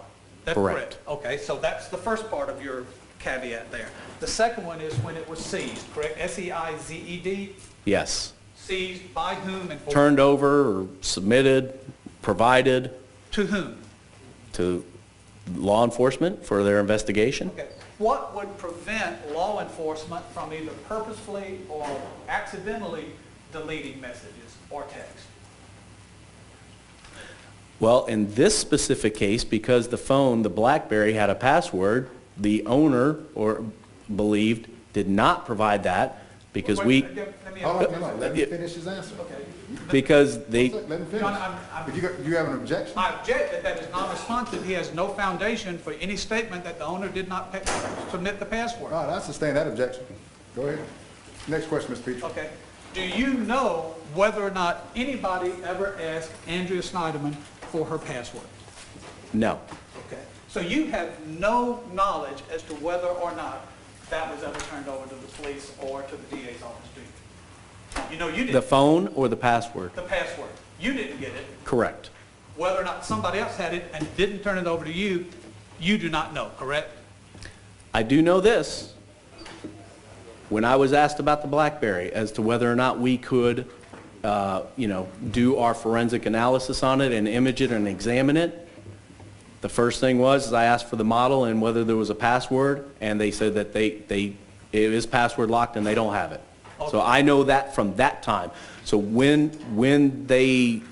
That's Correct. correct. Okay, so that's the first part of your caveat there. The second one is when it was seized, correct? S-E-I-Z-E-D? Yes. Seized by whom and for? Turned over or submitted, provided To whom? to law enforcement for their investigation? Okay. What would prevent law enforcement from either purposefully or accidentally deleting messages or text? Well, in this specific case, because the phone, the BlackBerry, had a password, the owner believed did not provide that because Wait, we... let me Hold ask on, you no, let him finish his answer. Okay. Because they... Let him finish. John, If you have an objection? I object that that is non-responsive. He has no foundation for any statement that the owner did not submit the password. All right, I sustain that objection. Go ahead. Next question, Mr. Peach. Okay. Do you know whether or not anybody ever asked Andrea Sneiderman for her password? No. Okay. So you have no knowledge as to whether or not that was ever turned over to the police or to the DA's office, do you? You know you didn't. The phone or the password? The password. You didn't get it. Correct. Whether or not somebody else had it and didn't turn it over to you, you do not know, correct? I do know this. When I was asked about the BlackBerry as to whether or not we could, do our forensic analysis on it and image it and examine it, the first thing was I asked for the model and whether there was a password, and they said that it is password locked and they don't have it. So I know that from that time. So when they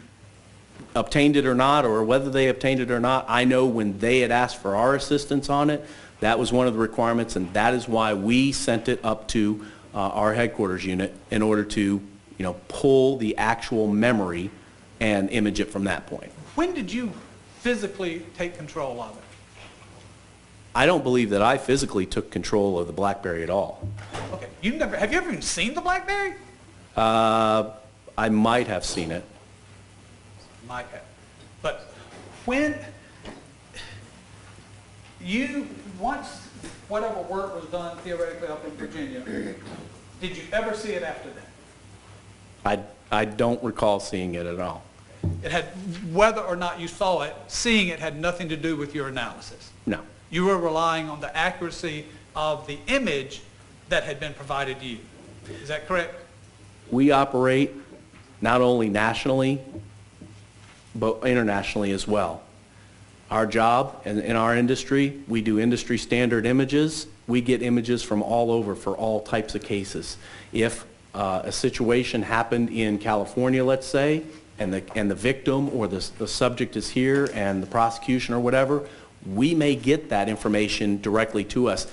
obtained it or not, or whether they obtained it or not, I know when they had asked for our assistance on it, that was one of the requirements, and that is why we sent it up to our headquarters unit in order to, pull the actual memory and image it from that point. When did you physically take control of it? I don't believe that I physically took control of the BlackBerry at all. Okay, have you ever even seen the BlackBerry? I might have seen it. Might have. But when once whatever work was done theoretically up in Virginia, did you ever see it after that? I don't recall seeing it at all. It had, whether or not you saw it, seeing it had nothing to do with your analysis. No. You were relying on the accuracy of the image that had been provided to you. Is that correct? We operate not only nationally, but internationally as well. Our job in our industry, we do industry standard images. We get images from all over for all types of cases. If a situation happened in California, let's say, and the victim or the subject is here and the prosecution or whatever, we may get that information directly to us.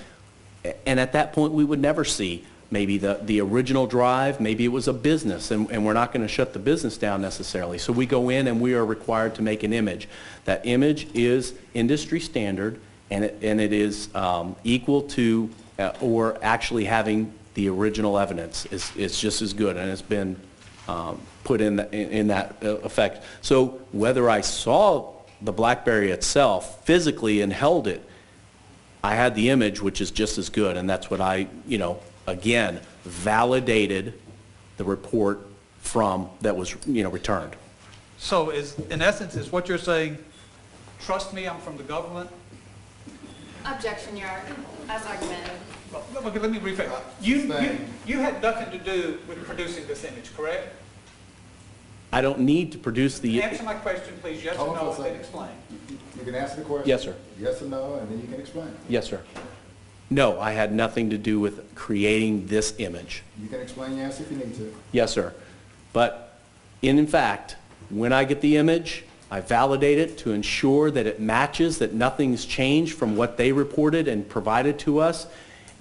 And at that point, we would never see maybe the original drive, maybe it was a business, and we're not going to shut the business down necessarily. So we go in and we are required to make an image. That image is industry standard, and it is equal to or actually having the original evidence. It's just as good, and it's been put in that effect. So whether I saw the BlackBerry itself physically and held it, I had the image, which is just as good, and that's what I, again, validated the report from that was, returned. So in essence, is what you're saying, trust me, I'm from the government? Objection, Your Honor, as argumented. Well, let me rephrase. You had nothing to do with producing this image, correct? I don't need to produce the... Answer my question, please, yes or no, and then explain. You can answer the question. Yes, sir. Yes or no, and then you can explain. Yes, sir. No, I had nothing to do with creating this image. You can explain your answer if you need to. Yes, sir. But in fact, when I get the image, I validate it to ensure that it matches, that nothing's changed from what they reported and provided to us.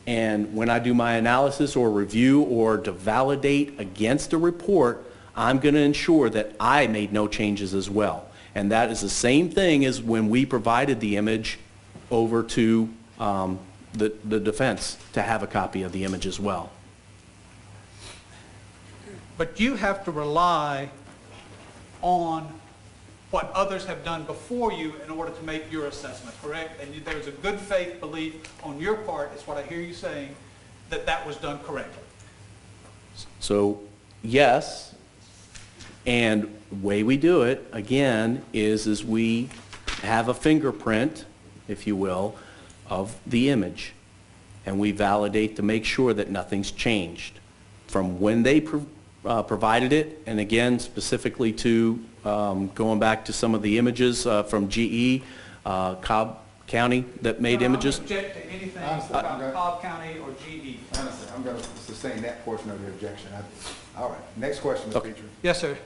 And when I do my analysis or review or to validate against a report, I'm going to ensure that I made no changes as well. And that is the same thing as when we provided the image over to the defense to have a copy of the image as well. But you have to rely on what others have done before you in order to make your assessment, correct? And there's a good faith belief on your part, is what I hear you saying, that that was done correctly. So, yes, and the way we do it, again, is we have a fingerprint, if you will, of the image, and we validate to make sure that nothing's changed from when they provided it, and again, specifically to going back to some of the images from GE, Cobb County that made images. I don't object to anything about Cobb County or GE. I understand. I'm going to sustain that portion of your objection. All right. Next question, Mr. Petrie. Yes, sir.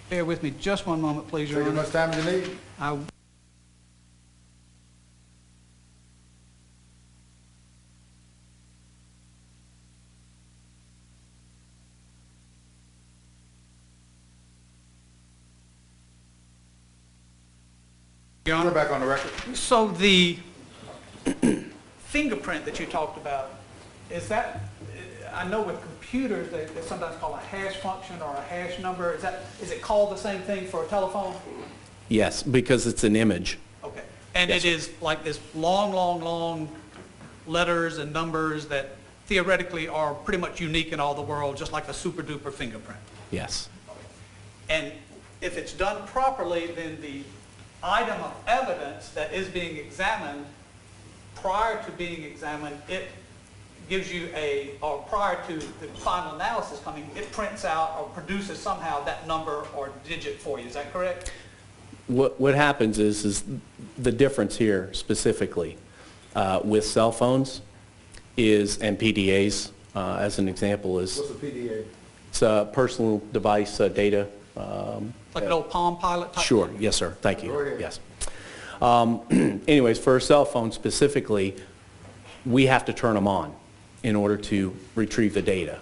Bear with me just one moment, please, Your Take as Honor. much time as you need. Your Honor. We're back on the record. So the fingerprint that you talked about, is that, I know with computers, they sometimes call a hash function or a hash number. Is it called the same thing for a telephone? Yes, because it's an image. Okay. And Yes, it is like this long letters and numbers that theoretically are pretty much unique in all the world, just like a super duper fingerprint. Yes. And if it's done properly, then the item of evidence that is being examined prior to being examined, it gives you or prior to the final analysis coming, it prints out or produces somehow that number or digit for you. Is that correct? What happens is the difference here specifically with cell phones and PDAs, as an example, is What's a PDA? it's a personal device data. Like an old Palm Pilot type? Sure, yes, sir. Thank you. Go ahead. Yes. Anyways, for a cell phone specifically, we have to turn them on in order to retrieve the data.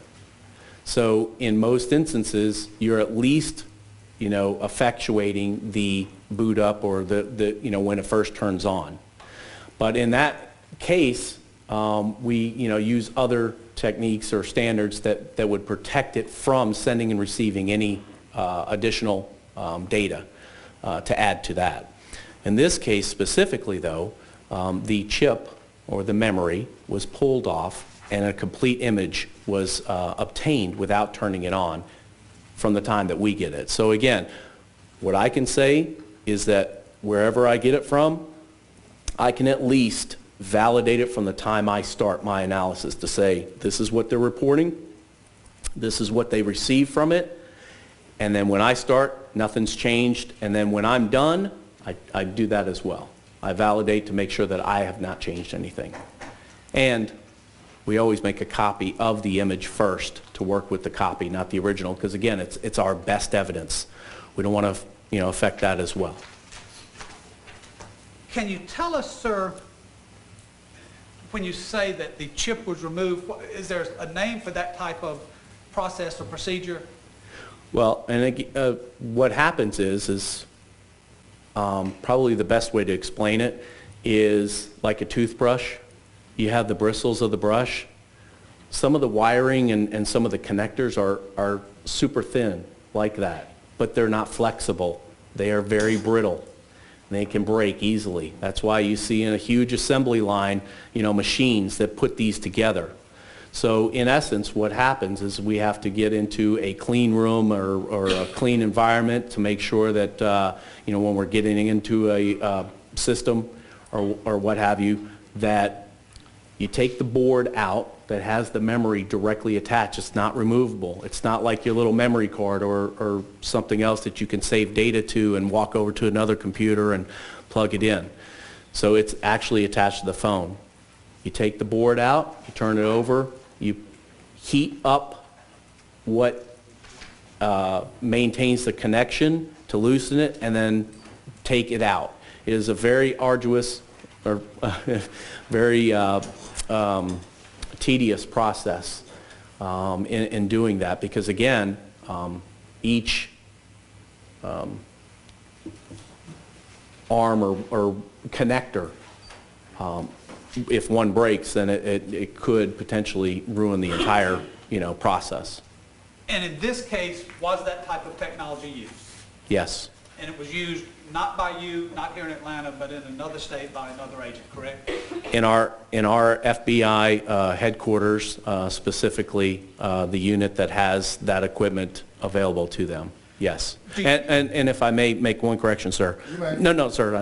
So in most instances, you're at least, effectuating the boot up or when it first turns on. But in that case, we, use other techniques or standards that would protect it from sending and receiving any additional data to add to that. In this case specifically, though, the chip or the memory was pulled off and a complete image was obtained without turning it on from the time that we get it. So again, what I can say is that wherever I get it from, I can at least validate it from the time I start my analysis to say, this is what they're reporting, this is what they received from it, and then when I start, nothing's changed, and then when I'm done, I do that as well. I validate to make sure that I have not changed anything. And we always make a copy of the image first to work with the copy, not the original, because again, it's our best evidence. We don't want to, affect that as well. Can you tell us, sir, when you say that the chip was removed, is there a name for that type of process or procedure? Well, and what happens is probably the best way to explain it is like a toothbrush. You have the bristles of the brush. Some of the wiring and some of the connectors are super thin like that, but they're not flexible. They are very brittle. They can break easily. That's why you see in a huge assembly line, machines that put these together. So in essence, what happens is we have to get into a clean room or a clean environment to make sure that, when we're getting into a system or what have you, that you take the board out that has the memory directly attached. It's not removable. It's not like your little memory card or something else that you can save data to and walk over to another computer and plug it in. So it's actually attached to the phone. You take the board out, you turn it over, you heat up what maintains the connection to loosen it, and then take it out. It is a very arduous or very tedious process in doing that, because again, each arm or connector, if one breaks, then it could potentially ruin the entire process. And in this case, was that type of technology used? Yes. And it was used not by you, not here in Atlanta, but in another state by another agent, correct? In our FBI headquarters, specifically the unit that has that equipment available to them, yes. And if I may make one correction, sir. No, sir,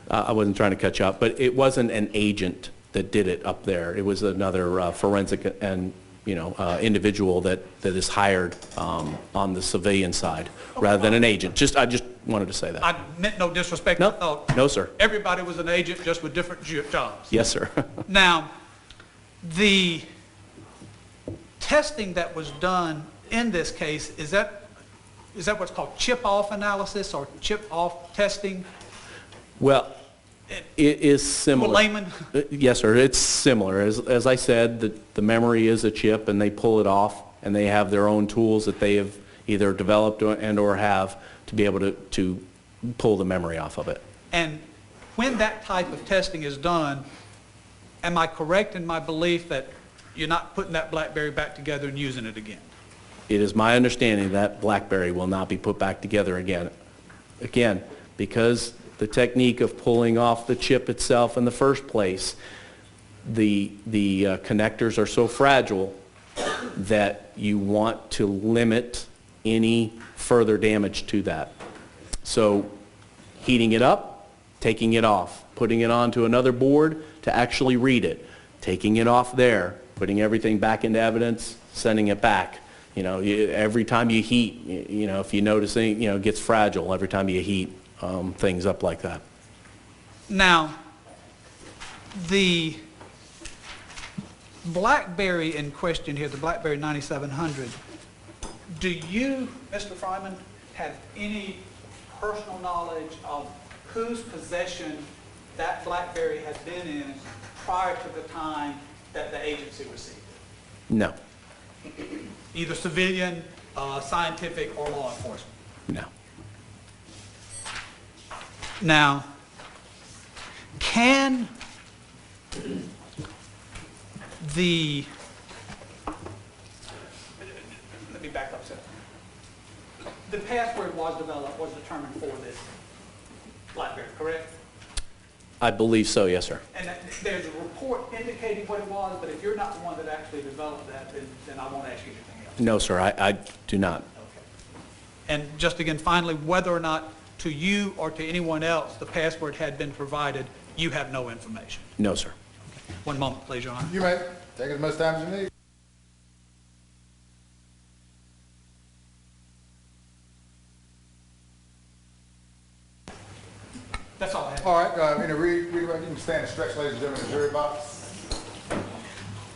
I wasn't trying to cut you off, but it wasn't an agent that did it up there. It was another forensic and individual that is hired on the civilian side rather than an agent. I just wanted to say that. I meant no disrespect. No, I thought no, sir. everybody was an agent, just with different jobs. Yes, sir. Now, the testing that was done in this case, is that what's called chip-off analysis or chip-off testing? Well, it is similar. For layman? Yes, sir. It's similar. As I said, the memory is a chip, and they pull it off, and they have their own tools that they have either developed or have to be able to pull the memory off of it. And when that type of testing is done, am I correct in my belief that you're not putting that BlackBerry back together and using it again? It is my understanding that BlackBerry will not be put back together again. Again, because the technique of pulling off the chip itself in the first place, the connectors are so fragile that you want to limit any further damage to that. So heating it up, taking it off, putting it onto another board, to actually read it, taking it off there, putting everything back into evidence, sending it back. You know, every time you heat, you know, if you notice it, you know, it gets fragile every time you heat things up like that. Now, the BlackBerry in question here, the BlackBerry 9700, do you, Mr. Fryman, have any personal knowledge of whose possession that BlackBerry had been in prior to the time that the agency received it? No. Either civilian, scientific, or law enforcement? No. Now, can the, let me back up a second. The password was determined for this BlackBerry, correct? I believe so, yes, sir. And there's a report indicating what it was, but if you're not the one that actually developed that, then I won't ask you anything else. No, sir, I do not. Okay. And just again, finally, whether or not to you or to anyone else the password had been provided, you have no information. No, sir. Okay. One moment, please, Your Honor. You may take as much time as you need. That's all I have. All right, read, you can stand and stretch, ladies and gentlemen, in the jury box.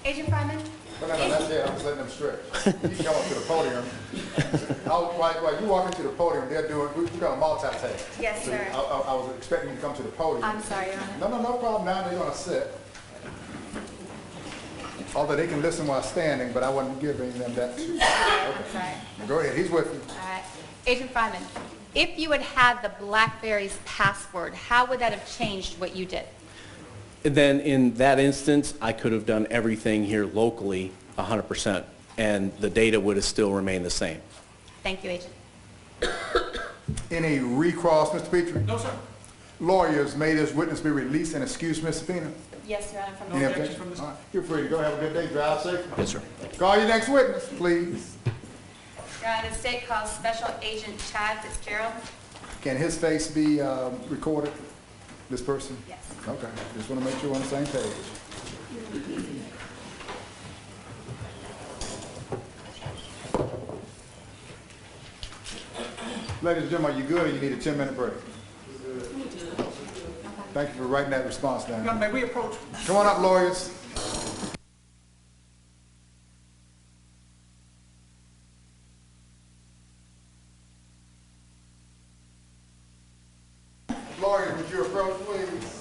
Agent Fryman? No, that's it, I'm just letting them stretch. You can come up to the podium. While you walk into the podium, they're doing, we're gonna multitask. Yes, sir. I was expecting you to come to the podium. I'm sorry, Your Honor. No problem, now they're gonna sit. Although they can listen while standing, but I wasn't giving them that. I'm sorry. Go ahead, he's with you. All right. Agent Fryman, if you had had the BlackBerry's password, how would that have changed what you did? Then in that instance, I could have done everything here locally 100%, and the data would have still remained the same. Thank you, Agent. Any recross, Mr. Petrie? No, sir. Lawyers, may this witness be released and excused, Ms. Subpoena? Yes, Your Honor, from Any the objection? from this- All right, you're free to go. Have a good day. Drive safe. Yes, sir. Call your next witness, please. Your Honor, the state calls Special Agent Chad Fitzgerald. Can his face be recorded, this person? Yes. Okay, just want to make sure we're on the same page. Ladies and gentlemen, are you good or you need a 10-minute break? Thank you for writing that response down. Your Honor, may we approach? Come on up, lawyers. Lawyers, would you approach, please?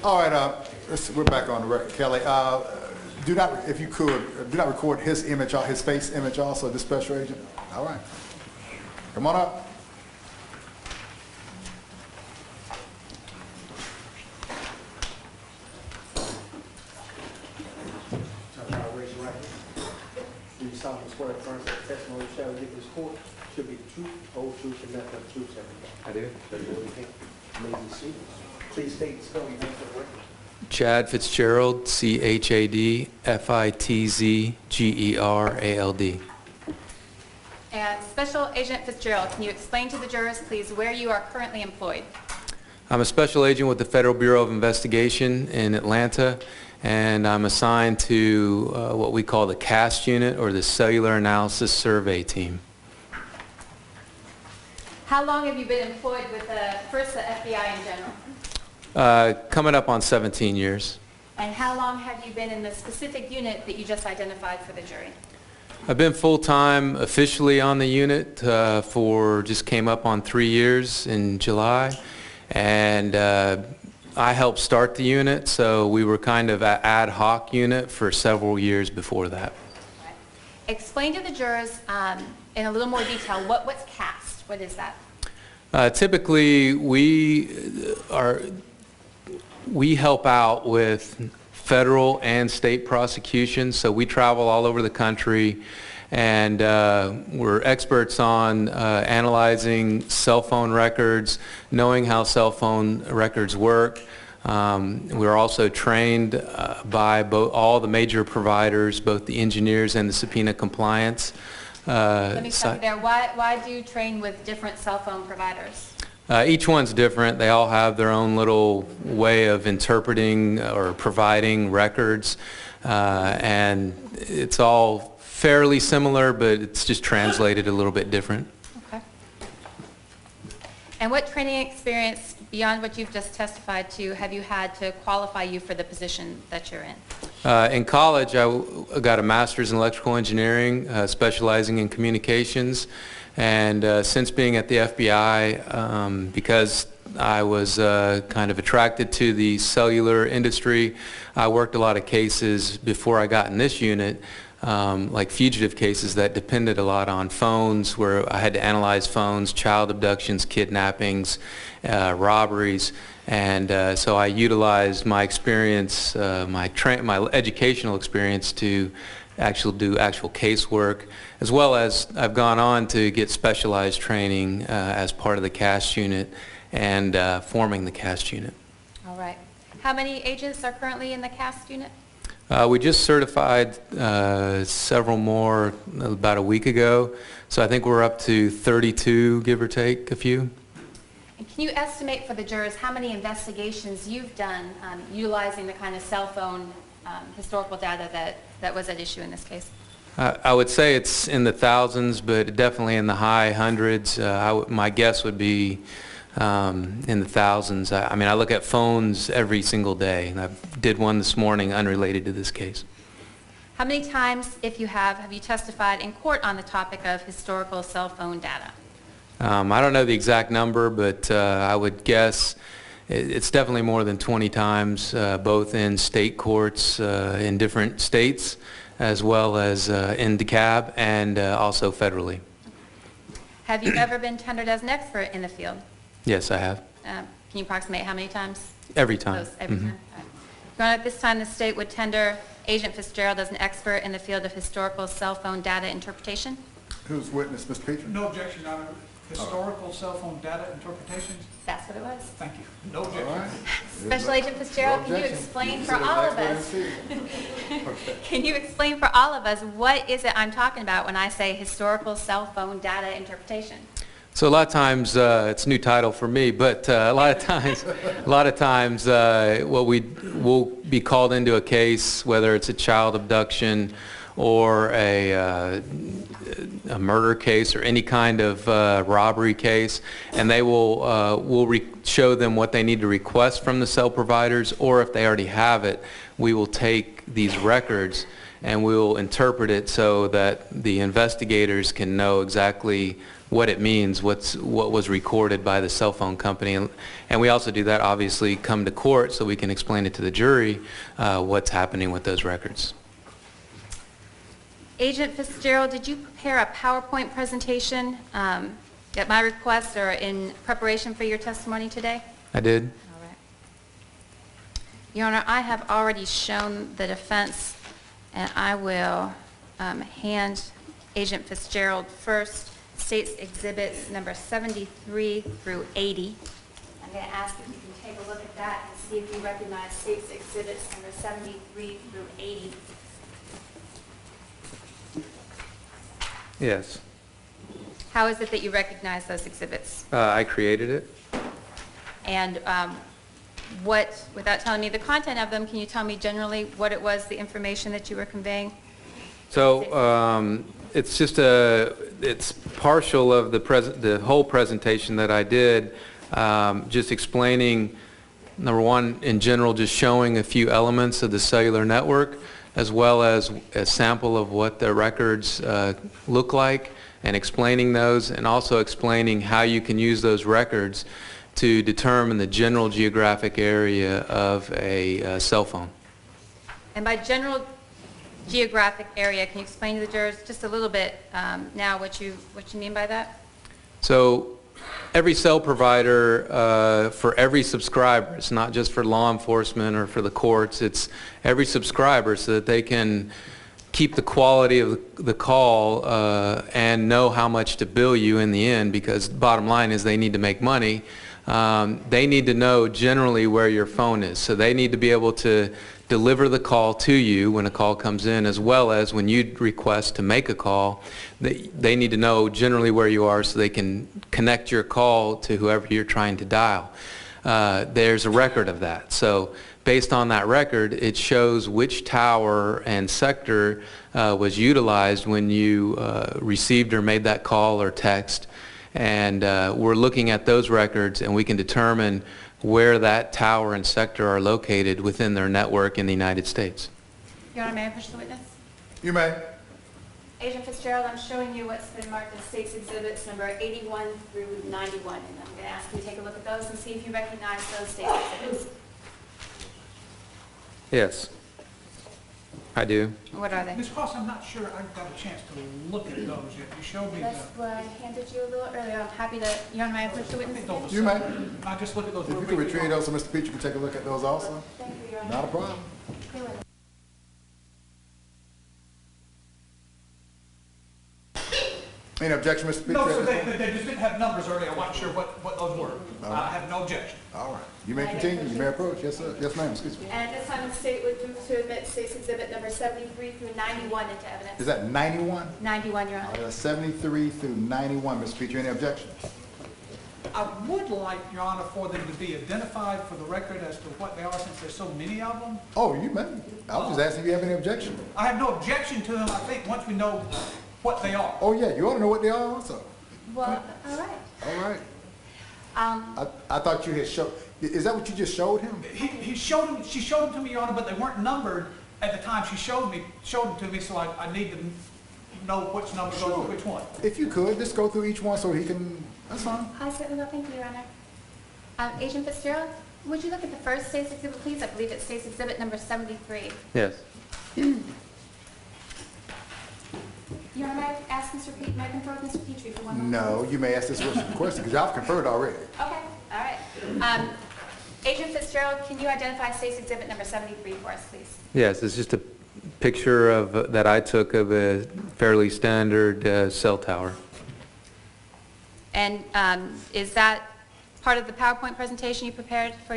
All right, we're back on the record, Kelly. Do not, if you could, do not record his image, his face image also, this special agent. All right. Come on up. Raise your right hand. Do you solemnly swear that the testimony you shall give this court should be the truth, the whole truth, and nothing but the truth, so help you God? I do. So you will be. May be seated. Please state the spelling name for the record. Chad Fitzgerald, C-H-A-D, F-I-T-Z-G-E-R-A-L-D. And Special Agent Fitzgerald, can you explain to the jurors, please, where you are currently employed? I'm a special agent with the Federal Bureau of Investigation in Atlanta, and I'm assigned to what we call the CAST unit, or the Cellular Analysis Survey Team. How long have you been employed with the FBI in general? Coming up on 17 years. And how long have you been in the specific unit that you just identified for the jury? I've been full-time officially on the unit just came up on 3 years in July, and I helped start the unit, so we were kind of an ad hoc unit for several years before that. Explain to the jurors in a little more detail what's CAST. What is that? Typically, we help out with federal and state prosecutions, so we travel all over the country, and we're experts on analyzing cell phone records, knowing how cell phone records work. We're also trained by all the major providers, both the engineers and the subpoena compliance. Let me stop you there. Why do you train with different cell phone providers? Each one's different. They all have their own little way of interpreting or providing records, and it's all fairly similar, but it's just translated a little bit different. Okay. And what training experience, beyond what you've just testified to, have you had to qualify you for the position that you're in? In college, I got a master's in electrical engineering, specializing in communications. And since being at the FBI, because I was kind of attracted to the cellular industry, I worked a lot of cases before I got in this unit, like fugitive cases that depended a lot on phones, where I had to analyze phones, child abductions, kidnappings, robberies. And so I utilized my experience, my educational experience to actually do actual casework, as well as I've gone on to get specialized training as part of the CAST unit and forming the CAST unit. All right. How many agents are currently in the CAST unit? We just certified several more about a week ago, so I think we're up to 32, give or take a few. And can you estimate for the jurors how many investigations you've done utilizing the kind of cell phone historical data that was at issue in this case? I would say it's in the thousands, but definitely in the high hundreds. My guess would be in the thousands. I mean, I look at phones every single day, and I did one this morning unrelated to this case. How many times, if you have you testified in court on the topic of historical cell phone data? I don't know the exact number, but I would guess it's definitely more than 20 times, both in state courts in different states, as well as in DeKalb and also federally. Have you ever been tendered as an expert in the field? Yes, I have. Can you approximate how many times? Every time. Every time. All right. At this time, the state would tender Agent Fitzgerald as an expert in the field of historical cell phone data interpretation. Who's witness, Mr. Petrie? No objection, Your Honor. Historical cell phone data interpretations? That's what it was. Thank you. No objection. All right. Special Agent Fitzgerald, can you explain for all of us? Okay. Can you explain for all of us what is it I'm talking about when I say historical cell phone data interpretation? So a lot of times, it's a new title for me, but a lot of times, we'll be called into a case, whether it's a child abduction or a murder case or any kind of robbery case, and they will show them what they need to request from the cell providers, or if they already have it, we will take these records and we will interpret it so that the investigators can know exactly what it means, what was recorded by the cell phone company. And we also do that, obviously, come to court so we can explain it to the jury what's happening with those records. Agent Fitzgerald, did you prepare a PowerPoint presentation at my request or in preparation for your testimony today? I did. All right. Your Honor, I have already shown the defense, and I will hand Agent Fitzgerald first State's Exhibits number 73 through 80. I'm going to ask if you can take a look at that and see if you recognize State's Exhibits number 73 through 80. Yes. How is it that you recognize those exhibits? I created it. And without telling me the content of them, can you tell me generally what it was, the information that you were conveying? So it's just it's partial of the whole presentation that I did, just explaining, number one, in general, just showing a few elements of the cellular network. as well as a sample of what the records look like, and explaining those, and also explaining how you can use those records to determine the general geographic area of a cell phone. And by general geographic area, can you explain to the jurors just a little bit now what you mean by that? So every cell provider for every subscriber, it's not just for law enforcement or for the courts, it's every subscriber so that they can keep the quality of the call and know how much to bill you in the end, because bottom line is they need to make money. They need to know generally where your phone is. So they need to be able to deliver the call to you when a call comes in, as well as when you request to make a call, they need to know generally where you are so they can connect your call to whoever you're trying to dial. There's a record of that. So based on that record, it shows which tower and sector was utilized when you received or made that call or text. And we're looking at those records, and we can determine where that tower and sector are located within their network in the United States. Your Honor, may I push the witness? You may. Agent Fitzgerald, I'm showing you what's been marked as State's Exhibits number 81 through 91, and I'm going to ask you to take a look at those and see if you recognize those State's Exhibits. Yes, I do. What are they? Ms. Cross, I'm not sure I've got a chance to look at those yet. You showed me That's the... what I handed you a little earlier. I'm happy to, Your Honor, may I push the witness again? You may. I just look at those If real you could briefly. retrieve those so Mr. Petrie can take a look at those also. Thank you, Your Honor. Not a problem. Clear with it. Any objection, Mr. Petrie? No, at sir, this point? they just didn't have numbers earlier. I wasn't sure what those were. I have no objection. All right. You may continue. You may approach. Yes, sir. Yes, ma'am. Excuse me. And at this time, the State would move to admit State's Exhibit number 73 through 91 into evidence. Is that 91? 91, Your All Honor. right, that's 73 through 91. Mr. Petrie, any objection? I would like, Your Honor, for them to be identified for the record as to what they are, since there's so many of them. Oh, you may. I was just asking if you have any objection. I have no objection to them, I think, once we know what they are. Oh, yeah. You ought to know what they are also. Well, all right. All right. Um, I thought you had showed. Is that what you just showed him? She showed them to me, Your Honor, but they weren't numbered at the time she showed them to me, so I need to know which number goes with which one. If you could, just go through each one so he can. That's fine. I certainly will. Thank you, Your Honor. Agent Fitzgerald, would you look at the first State's Exhibit, please? I believe it's State's Exhibit number 73. Yes. Your Honor, may I ask Mr. Petrie, may I confer with Mr. Petrie for one moment? No, you may ask this question because y'all conferred already. Okay, all right. Agent Fitzgerald, can you identify State's Exhibit number 73 for us, please? Yes, it's just a picture of that I took of a fairly standard cell tower. And is that part of the PowerPoint presentation you prepared for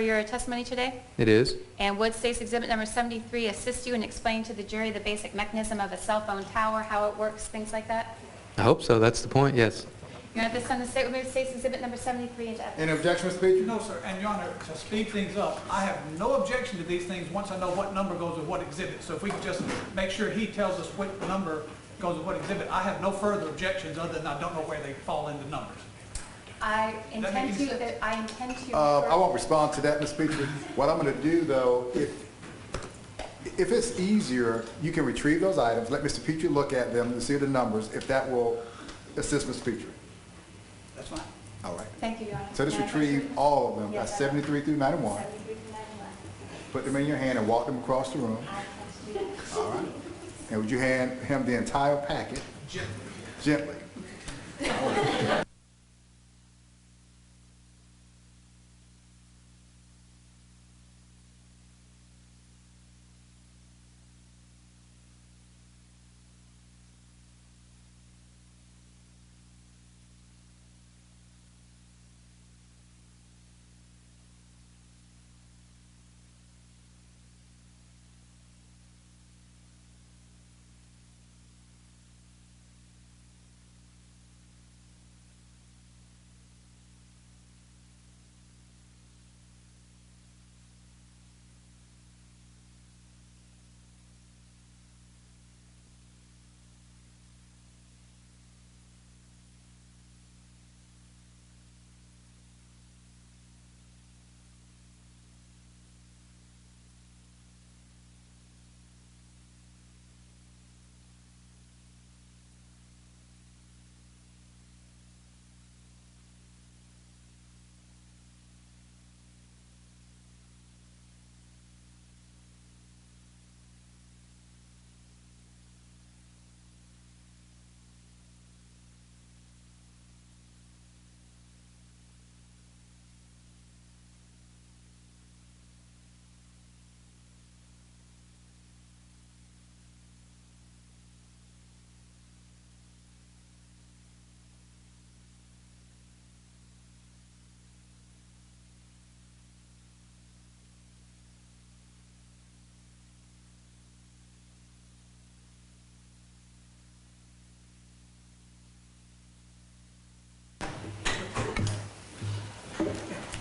your testimony today? It is? And would State's Exhibit number 73 assist you in explaining to the jury the basic mechanism of a cell phone tower, how it works, things like that? I hope so. That's the point, yes. Your Honor, at this time, the State will move State's Exhibit number 73 into evidence. Any objection, Mr. Petrie? No, sir, and Your Honor, to speed things up, I have no objection to these things once I know what number goes with what exhibit. So if we could just make sure he tells us what number goes with what exhibit, I have no further objections other than I don't know where they fall into numbers. I intend makes sense. to, I intend to. I won't respond to that, Ms. Petrie. What I'm going to do, though, if it's easier, you can retrieve those items, let Mr. Petrie look at them and see the numbers, if that will assist Ms. Petrie. That's fine. All right. Thank you, Your Honor. So just May I retrieve proceed? all of them, Yes, that's sir. 73 through 91. 73 through 91. Put them in your hand and walk them across the room. I intend to do that. All right. And would you hand him the entire packet gently?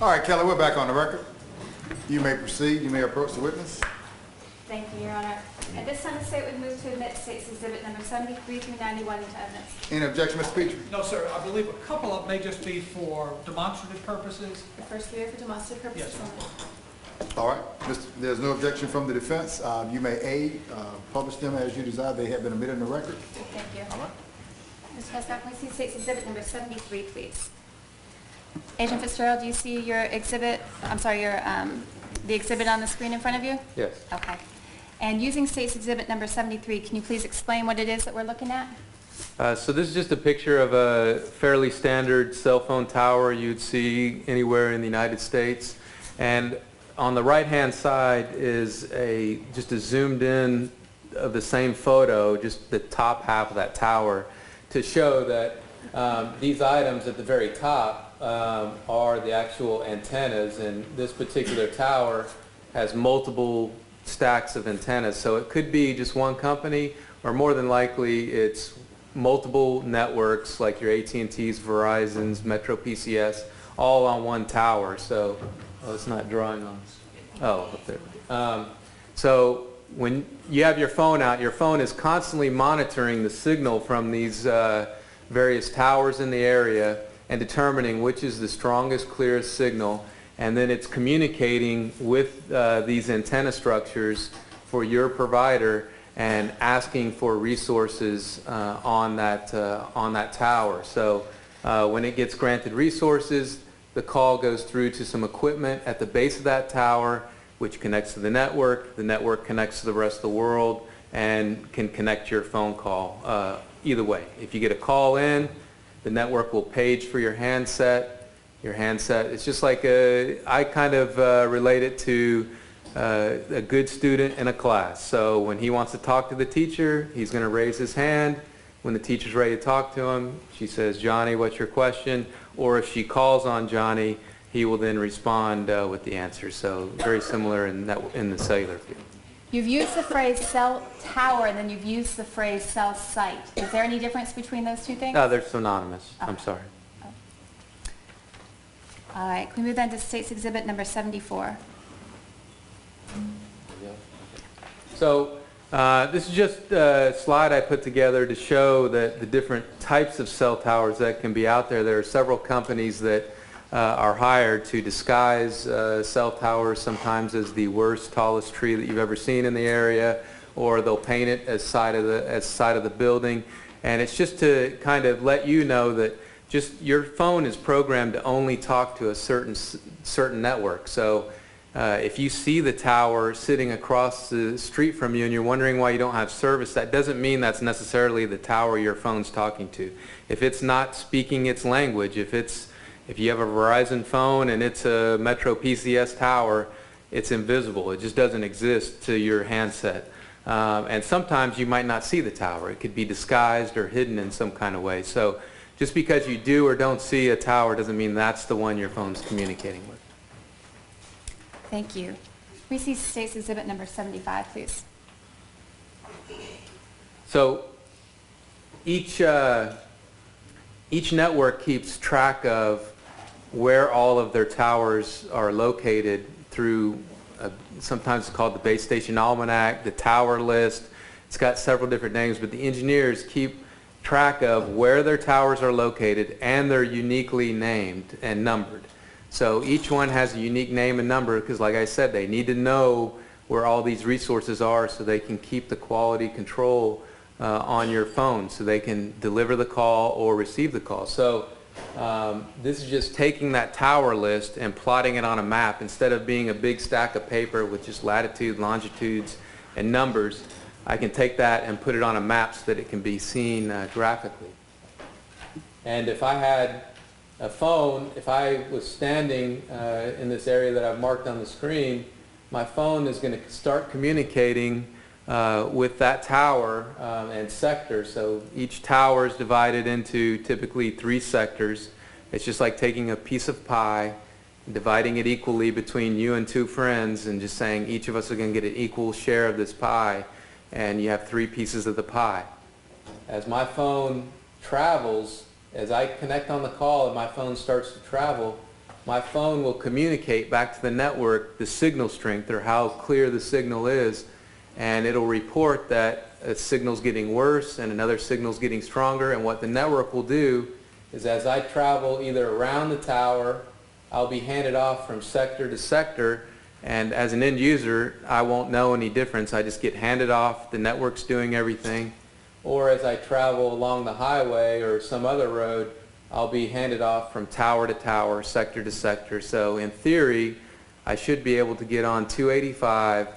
All right, Kelly, we're back on the record. You may proceed. You may approach the witness. Thank you, Your Honor. At this time, the state would move to admit State's Exhibit number 73 through 91 into evidence. Any objection, Mr. Petrie? No, sir, I believe a couple of them may just be for demonstrative purposes. The first three are for demonstrative purposes Yes, only. All right. There's no objection from the defense. You may publish them as you desire. They have been omitted in the record. Thank you. All right. Mr. Prescott, can we see State's Exhibit number 73, please? Agent Fitzgerald, do you see your exhibit, the exhibit on the screen in front of you? Yes. Okay. And using State's Exhibit number 73, can you please explain what it is that we're looking at? So this is just a picture of a fairly standard cell phone tower you'd see anywhere in the United States. And on the right-hand side is just a zoomed in of the same photo, just the top half of that tower, to show that these items at the very top are the actual antennas, and this particular tower has multiple stacks of antennas. So it could be just one company, or more than likely it's multiple networks like your AT&Ts, Verizon's, Metro PCS, all on one tower. So, it's not drawing on us. Oh, up there. So when you have your phone out, your phone is constantly monitoring the signal from these various towers in the area and determining which is the strongest, clearest signal, and then it's communicating with these antenna structures for your provider and asking for resources on that tower. So when it gets granted resources, the call goes through to some equipment at the base of that tower, which connects to the network. The network connects to the rest of the world and can connect your phone call either way. If you get a call in, the network will page for your handset. Your handset, it's just like I kind of relate it to a good student in a class. So when he wants to talk to the teacher, he's going to raise his hand. When the teacher's ready to talk to him, she says, "Johnny, what's your question?" Or if she calls on Johnny, he will then respond with the answer. So very similar in the cellular field. You've used the phrase cell tower, and then you've used the phrase cell site. Is there any difference between those two things? No, they're synonymous. I'm sorry. All right, can we move then to State's Exhibit number 74? So this is just a slide I put together to show that the different types of cell towers that can be out there. There are several companies that are hired to disguise cell towers, sometimes as the worst, tallest tree that you've ever seen in the area, or they'll paint it as side of the building. And it's just to kind of let you know that just your phone is programmed to only talk to a certain network. So if you see the tower sitting across the street from you and you're wondering why you don't have service, that doesn't mean that's necessarily the tower your phone's talking to. If it's not speaking its language, if you have a Verizon phone and it's a Metro PCS tower, it's invisible. It just doesn't exist to your handset. And sometimes you might not see the tower. It could be disguised or hidden in some kind of way. So just because you do or don't see a tower doesn't mean that's the one your phone's communicating with. Thank you. Can we see State's Exhibit number 75, please? So each network keeps track of where all of their towers are located through sometimes it's called the Base Station Almanac, the tower list. It's got several different names, but the engineers keep track of where their towers are located, and they're uniquely named and numbered. So each one has a unique name and number because, like I said, they need to know where all these resources are so they can keep the quality control on your phone so they can deliver the call or receive the call. So this is just taking that tower list and plotting it on a map. Instead of being a big stack of paper with just latitude, longitudes, and numbers, I can take that and put it on a map so that it can be seen graphically. And if I had a phone, if I was standing in this area that I've marked on the screen, my phone is going to start communicating with that tower and sector. So each tower is divided into typically 3 sectors. It's just like taking a piece of pie, dividing it equally between you and 2 friends, and just saying each of us are going to get an equal share of this pie, and you have 3 pieces of the pie. As my phone travels, as I connect on the call and my phone starts to travel, my phone will communicate back to the network the signal strength or how clear the signal is, and it'll report that a signal's getting worse and another signal's getting stronger. And what the network will do is, as I travel either around the tower, I'll be handed off from sector to sector, and as an end user, I won't know any difference. I just get handed off, the network's doing everything. Or as I travel along the highway or some other road, I'll be handed off from tower to tower, sector to sector. So in theory, I should be able to get on 285,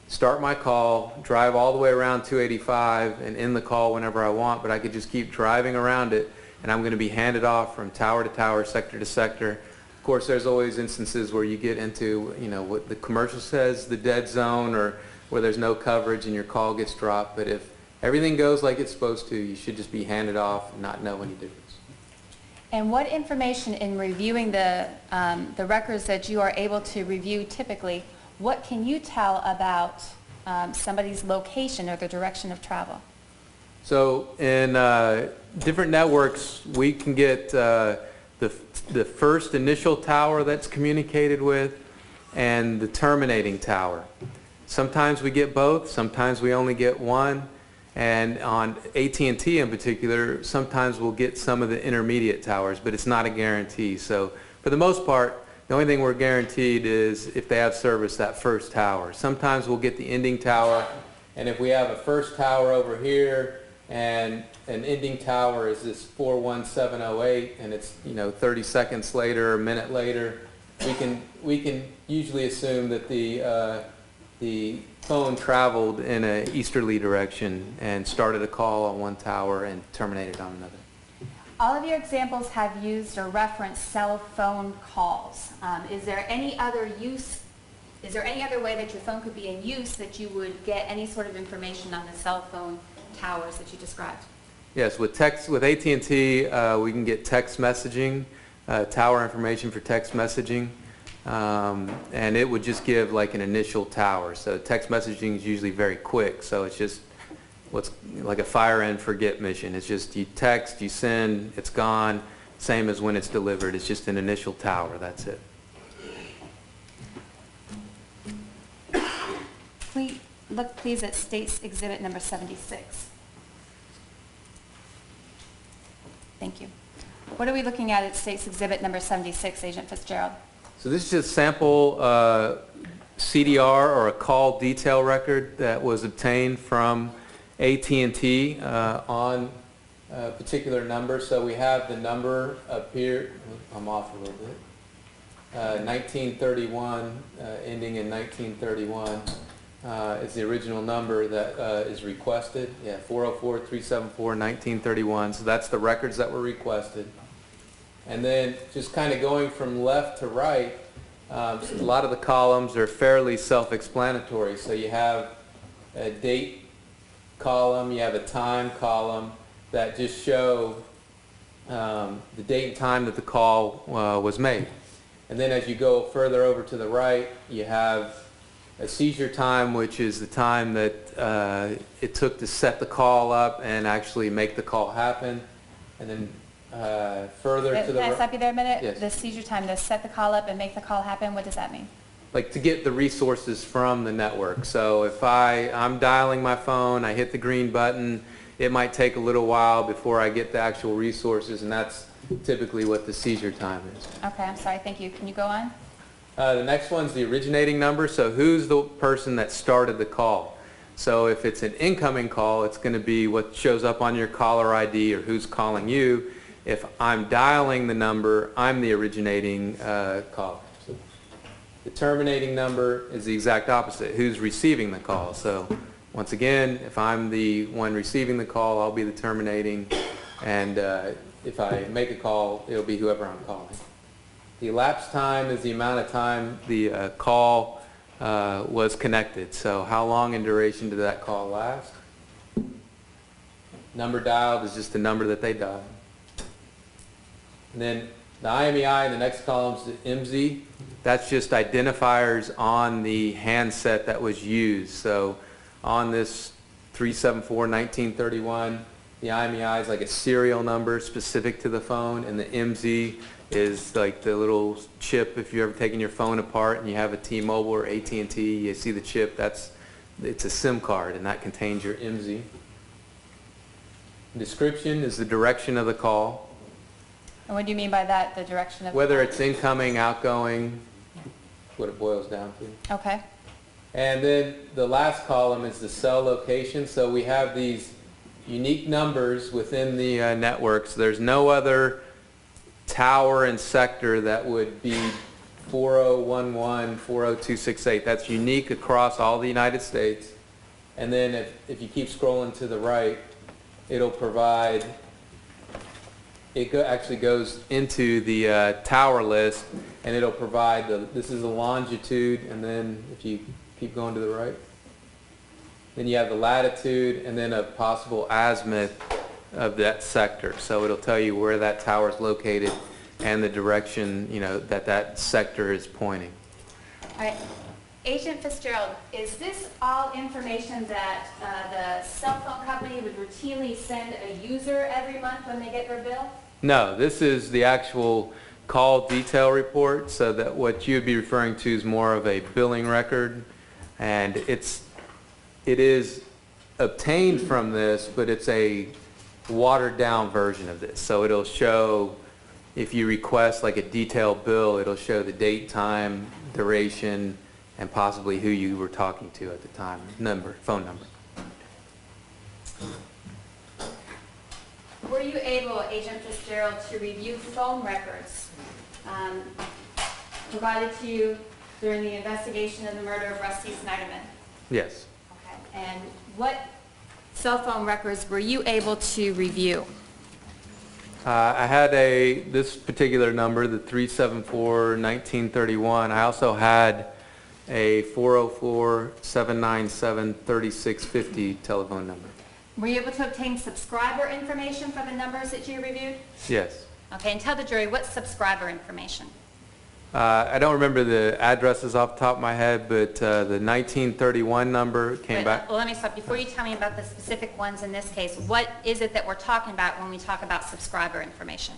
start my call, drive all the way around 285 and end the call whenever I want, but I could just keep driving around it, and I'm going to be handed off from tower to tower, sector to sector. Of course, there's always instances where you get into, you know, what the commercial says, the dead zone, or where there's no coverage and your call gets dropped. But if everything goes like it's supposed to, you should just be handed off and not know any difference. And what information in reviewing the records that you are able to review typically, what can you tell about somebody's location or the direction of travel? So in different networks, we can get the first initial tower that's communicated with and the terminating tower. Sometimes we get both, sometimes we only get one. And on AT&T in particular, sometimes we'll get some of the intermediate towers, but it's not a guarantee. So for the most part, the only thing we're guaranteed is if they have service, that first tower. Sometimes we'll get the ending tower, and if we have a first tower over here and an ending tower is this 41708, and it's, you know, 30 seconds later or a minute later, we can usually assume that the phone traveled in an easterly direction and started a call on one tower and terminated on another. All of your examples have used or referenced cell phone calls. Is there any other way that your phone could be in use that you would get any sort of information on the cell phone towers that you described? Yes, with AT&T, we can get text messaging, tower information for text messaging. And it would just give like an initial tower. So text messaging is usually very quick, so it's just what's like a fire and forget mission. It's just you text, you send, it's gone, same as when it's delivered. It's just an initial tower, that's it. Please look please at State's Exhibit number 76. Thank you. What are we looking at State's Exhibit number 76, Agent Fitzgerald? So this is just sample CDR or a call detail record that was obtained from AT&T on a particular number. So we have the number up here. I'm off a little bit. 1931, ending in 1931 is the original number that is requested. Yeah, 404-374-1931. So that's the records that were requested. And then just kind of going from left to right, a lot of the columns are fairly self-explanatory. So you have a date column, you have a time column that just show the date and time that the call was made. And then as you go further over to the right, you have a seizure time, which is the time that it took to set the call up and actually make the call happen. And then further to the Can I stop you there a minute? Yes. The seizure time to set the call up and make the call happen, what does that mean? Like to get the resources from the network. So if I'm dialing my phone, I hit the green button, it might take a little while before I get the actual resources, and that's typically what the seizure time is. Okay, I'm sorry, thank you. Can you go on? The next one's the originating number, so who's the person that started the call. So if it's an incoming call, it's going to be what shows up on your caller ID or who's calling you. If I'm dialing the number, I'm the originating caller. So the terminating number is the exact opposite, who's receiving the call. So once again, if I'm the one receiving the call, I'll be the terminating, and if I make a call, it'll be whoever I'm calling. The elapsed time is the amount of time the call was connected. So how long in duration did that call last? Number dialed is just the number that they dialed. And then the IMEI in the next column is the IMSI. That's just identifiers on the handset that was used. So on this 374-1931, the IMEI is like a serial number specific to the phone, and the IMSI is like the little chip. If you're ever taking your phone apart and you have a T-Mobile or AT&T, you see the chip, it's a SIM card, and that contains your IMSI. Description is the direction of the call, And what do you mean by that, the direction of? whether it's incoming, outgoing, what it boils down to. Okay. And then the last column is the cell location. So we have these unique numbers within the networks. There's no other tower and sector that would be 4011, 40268. That's unique across all the United States. And then if you keep scrolling to the right, it'll provide, actually goes into the tower list, and it'll provide this is the longitude, and then if you keep going to the right, then you have the latitude and then a possible azimuth of that sector. So it'll tell you where that tower is located and the direction, that sector is pointing. All right. Agent Fitzgerald, is this all information that the cell phone company would routinely send a user every month when they get their bill? No, this is the actual call detail report, so that what you would be referring to is more of a billing record, and it is obtained from this, but it's a watered down version of this. So it'll show, if you request like a detailed bill, it'll show the date, time, duration, and possibly who you were talking to at the time, phone number. Were you able, Agent Fitzgerald, to review phone records provided to you during the investigation of the murder of Rusty Sneiderman? Yes. Okay. And what cell phone records were you able to review? I had this particular number, the 374-1931. I also had a 404-797-3650 telephone number. Were you able to obtain subscriber information for the numbers that you reviewed? Yes. Okay, and tell the jury, what's subscriber information? I don't remember the addresses off the top of my head, but the 1931 number came back. Well, let me stop. Before you tell me about the specific ones in this case, what is it that we're talking about when we talk about subscriber information?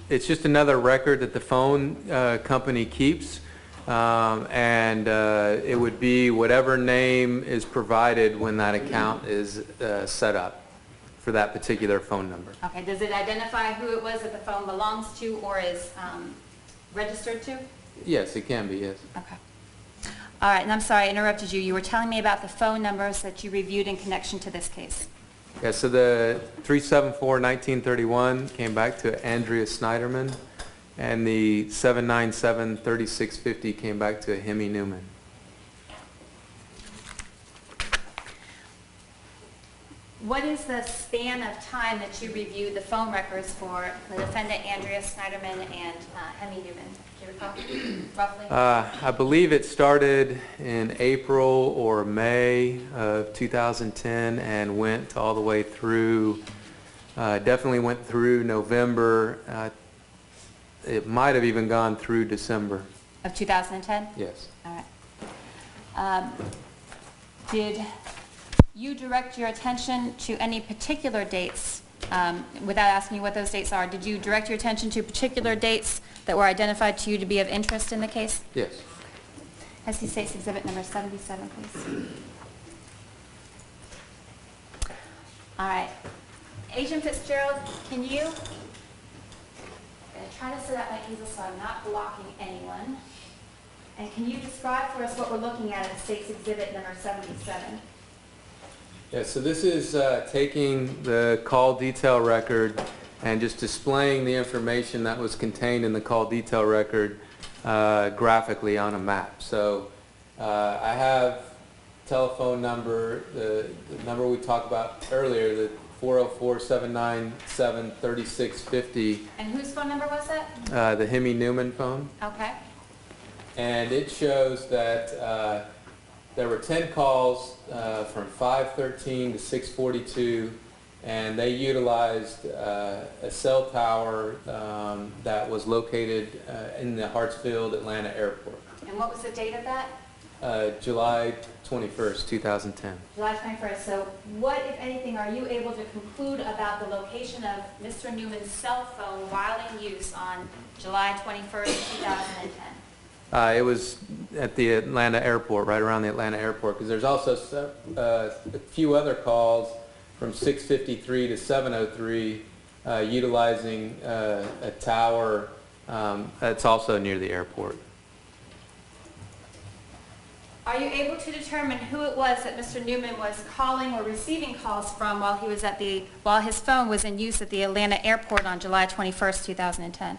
It's just another record that the phone company keeps, and it would be whatever name is provided when that account is set up for that particular phone number. Okay, does it identify who it was that the phone belongs to or is registered to? Yes, it can be, yes. Okay. All right, and I'm sorry I interrupted you. You were telling me about the phone numbers that you reviewed in connection to this case. Yeah, so the 374-1931 came back to Andrea Sneiderman, and the 797-3650 came back to Hemi Newman. What is the span of time that you reviewed the phone records for the defendant Andrea Sneiderman and Hemi Newman? Do you recall, roughly? I believe it started in April or May of 2010 and went all the way through, definitely went through November. It might have even gone through December. Of 2010? Yes. All right. Did you direct your attention to any particular dates, without asking you what those dates are? Did you direct your attention to particular dates that were identified to you to be of interest in the case? Yes. SC State's Exhibit number 77, please. All right. Agent Fitzgerald, can you try to sit at my easel so I'm not blocking anyone? And can you describe for us what we're looking at in State's Exhibit number 77? Yeah, so this is taking the call detail record and just displaying the information that was contained in the call detail record graphically on a map. So I have telephone number, the number we talked about earlier, the 404-797-3650. And whose phone number was that? The Hemi Newman phone. Okay. And it shows that there were 10 calls from 5:13 to 6:42, and they utilized a cell tower that was located in the Hartsfield Atlanta Airport. And what was the date of that? July 21st, 2010. July 21st. So what, if anything, are you able to conclude about the location of Mr. Newman's cell phone while in use on July 21st, 2010? It was at the Atlanta airport, right around the Atlanta airport, because there's also a few other calls from 6:53 to 7:03 utilizing a tower that's also near the airport. Are you able to determine who it was that Mr. Newman was calling or receiving calls from while he was while his phone was in use at the Atlanta airport on July 21st, 2010?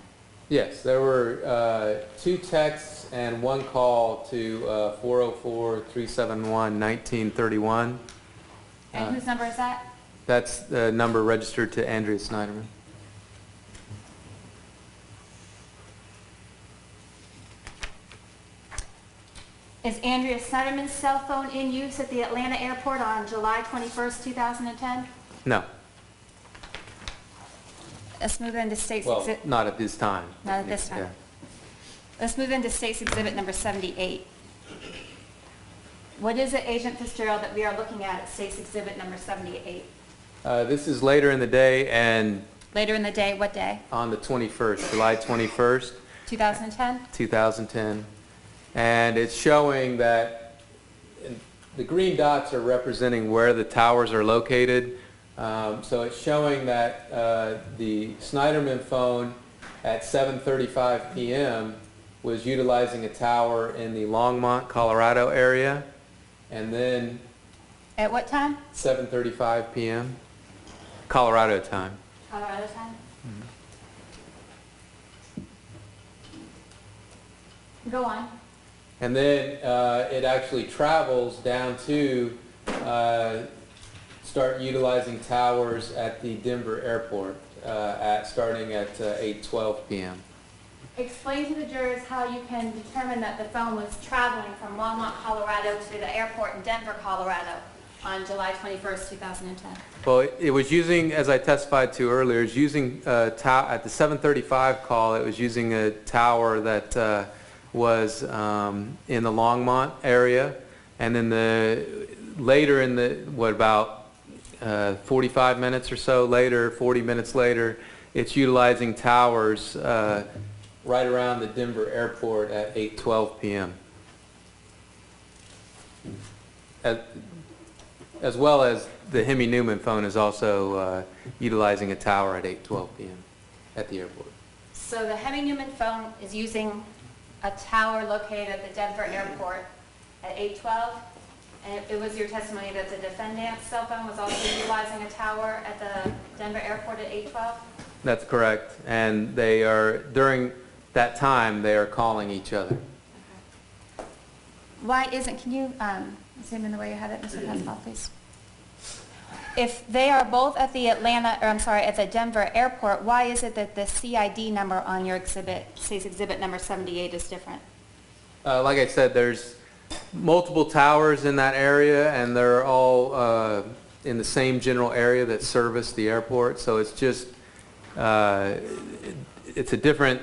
Yes, there were 2 texts and 1 call to 404-371-1931. And whose number is that? That's the number registered to Andrea Sneiderman. Is Andrea Sneiderman's cell phone in use at the Atlanta airport on July 21st, 2010? No. Let's move into State's Well, Exhibit. not at this time. Not at this time. Yeah. Let's move into State's Exhibit number 78. What is it, Agent Fitzgerald, that we are looking at State's Exhibit number 78? This is later in the day and Later in the day, what day? on the 21st, July 21st, 2010? 2010. And it's showing that the green dots are representing where the towers are located. So it's showing that the Sneiderman phone at 7:35 p.m. was utilizing a tower in the Longmont, Colorado area. And then At what time? 7:35 p.m. Colorado time. Colorado time? Go on. And then it actually travels down to start utilizing towers at the Denver airport starting at 8:12 p.m. Explain to the jurors how you can determine that the phone was traveling from Longmont, Colorado to the airport in Denver, Colorado on July 21st, 2010. Well, it was using, as I testified to earlier, it was using at the 7:35 call, it was using a tower that was in the Longmont area, and then later in the, about 45 minutes or so later, 40 minutes later, it's utilizing towers right around the Denver airport at 8:12 p.m. As well as the Hemi Newman phone is also utilizing a tower at 8:12 p.m. at the airport. So the Hemi Newman phone is using a tower located at the Denver airport at 8:12, and it was your testimony that the defendant's cell phone was also utilizing a tower at the Denver airport at 8:12? That's correct, and they are, during that time, they are calling each other. Why isn't, can you zoom in the way you had it, Mr. Pascal, please? If they are both at the at the Denver airport, why is it that the CID number on your exhibit, State's Exhibit number 78, is different? Like I said, there's multiple towers in that area, and they're all in the same general area that service the airport, so it's just, it's a different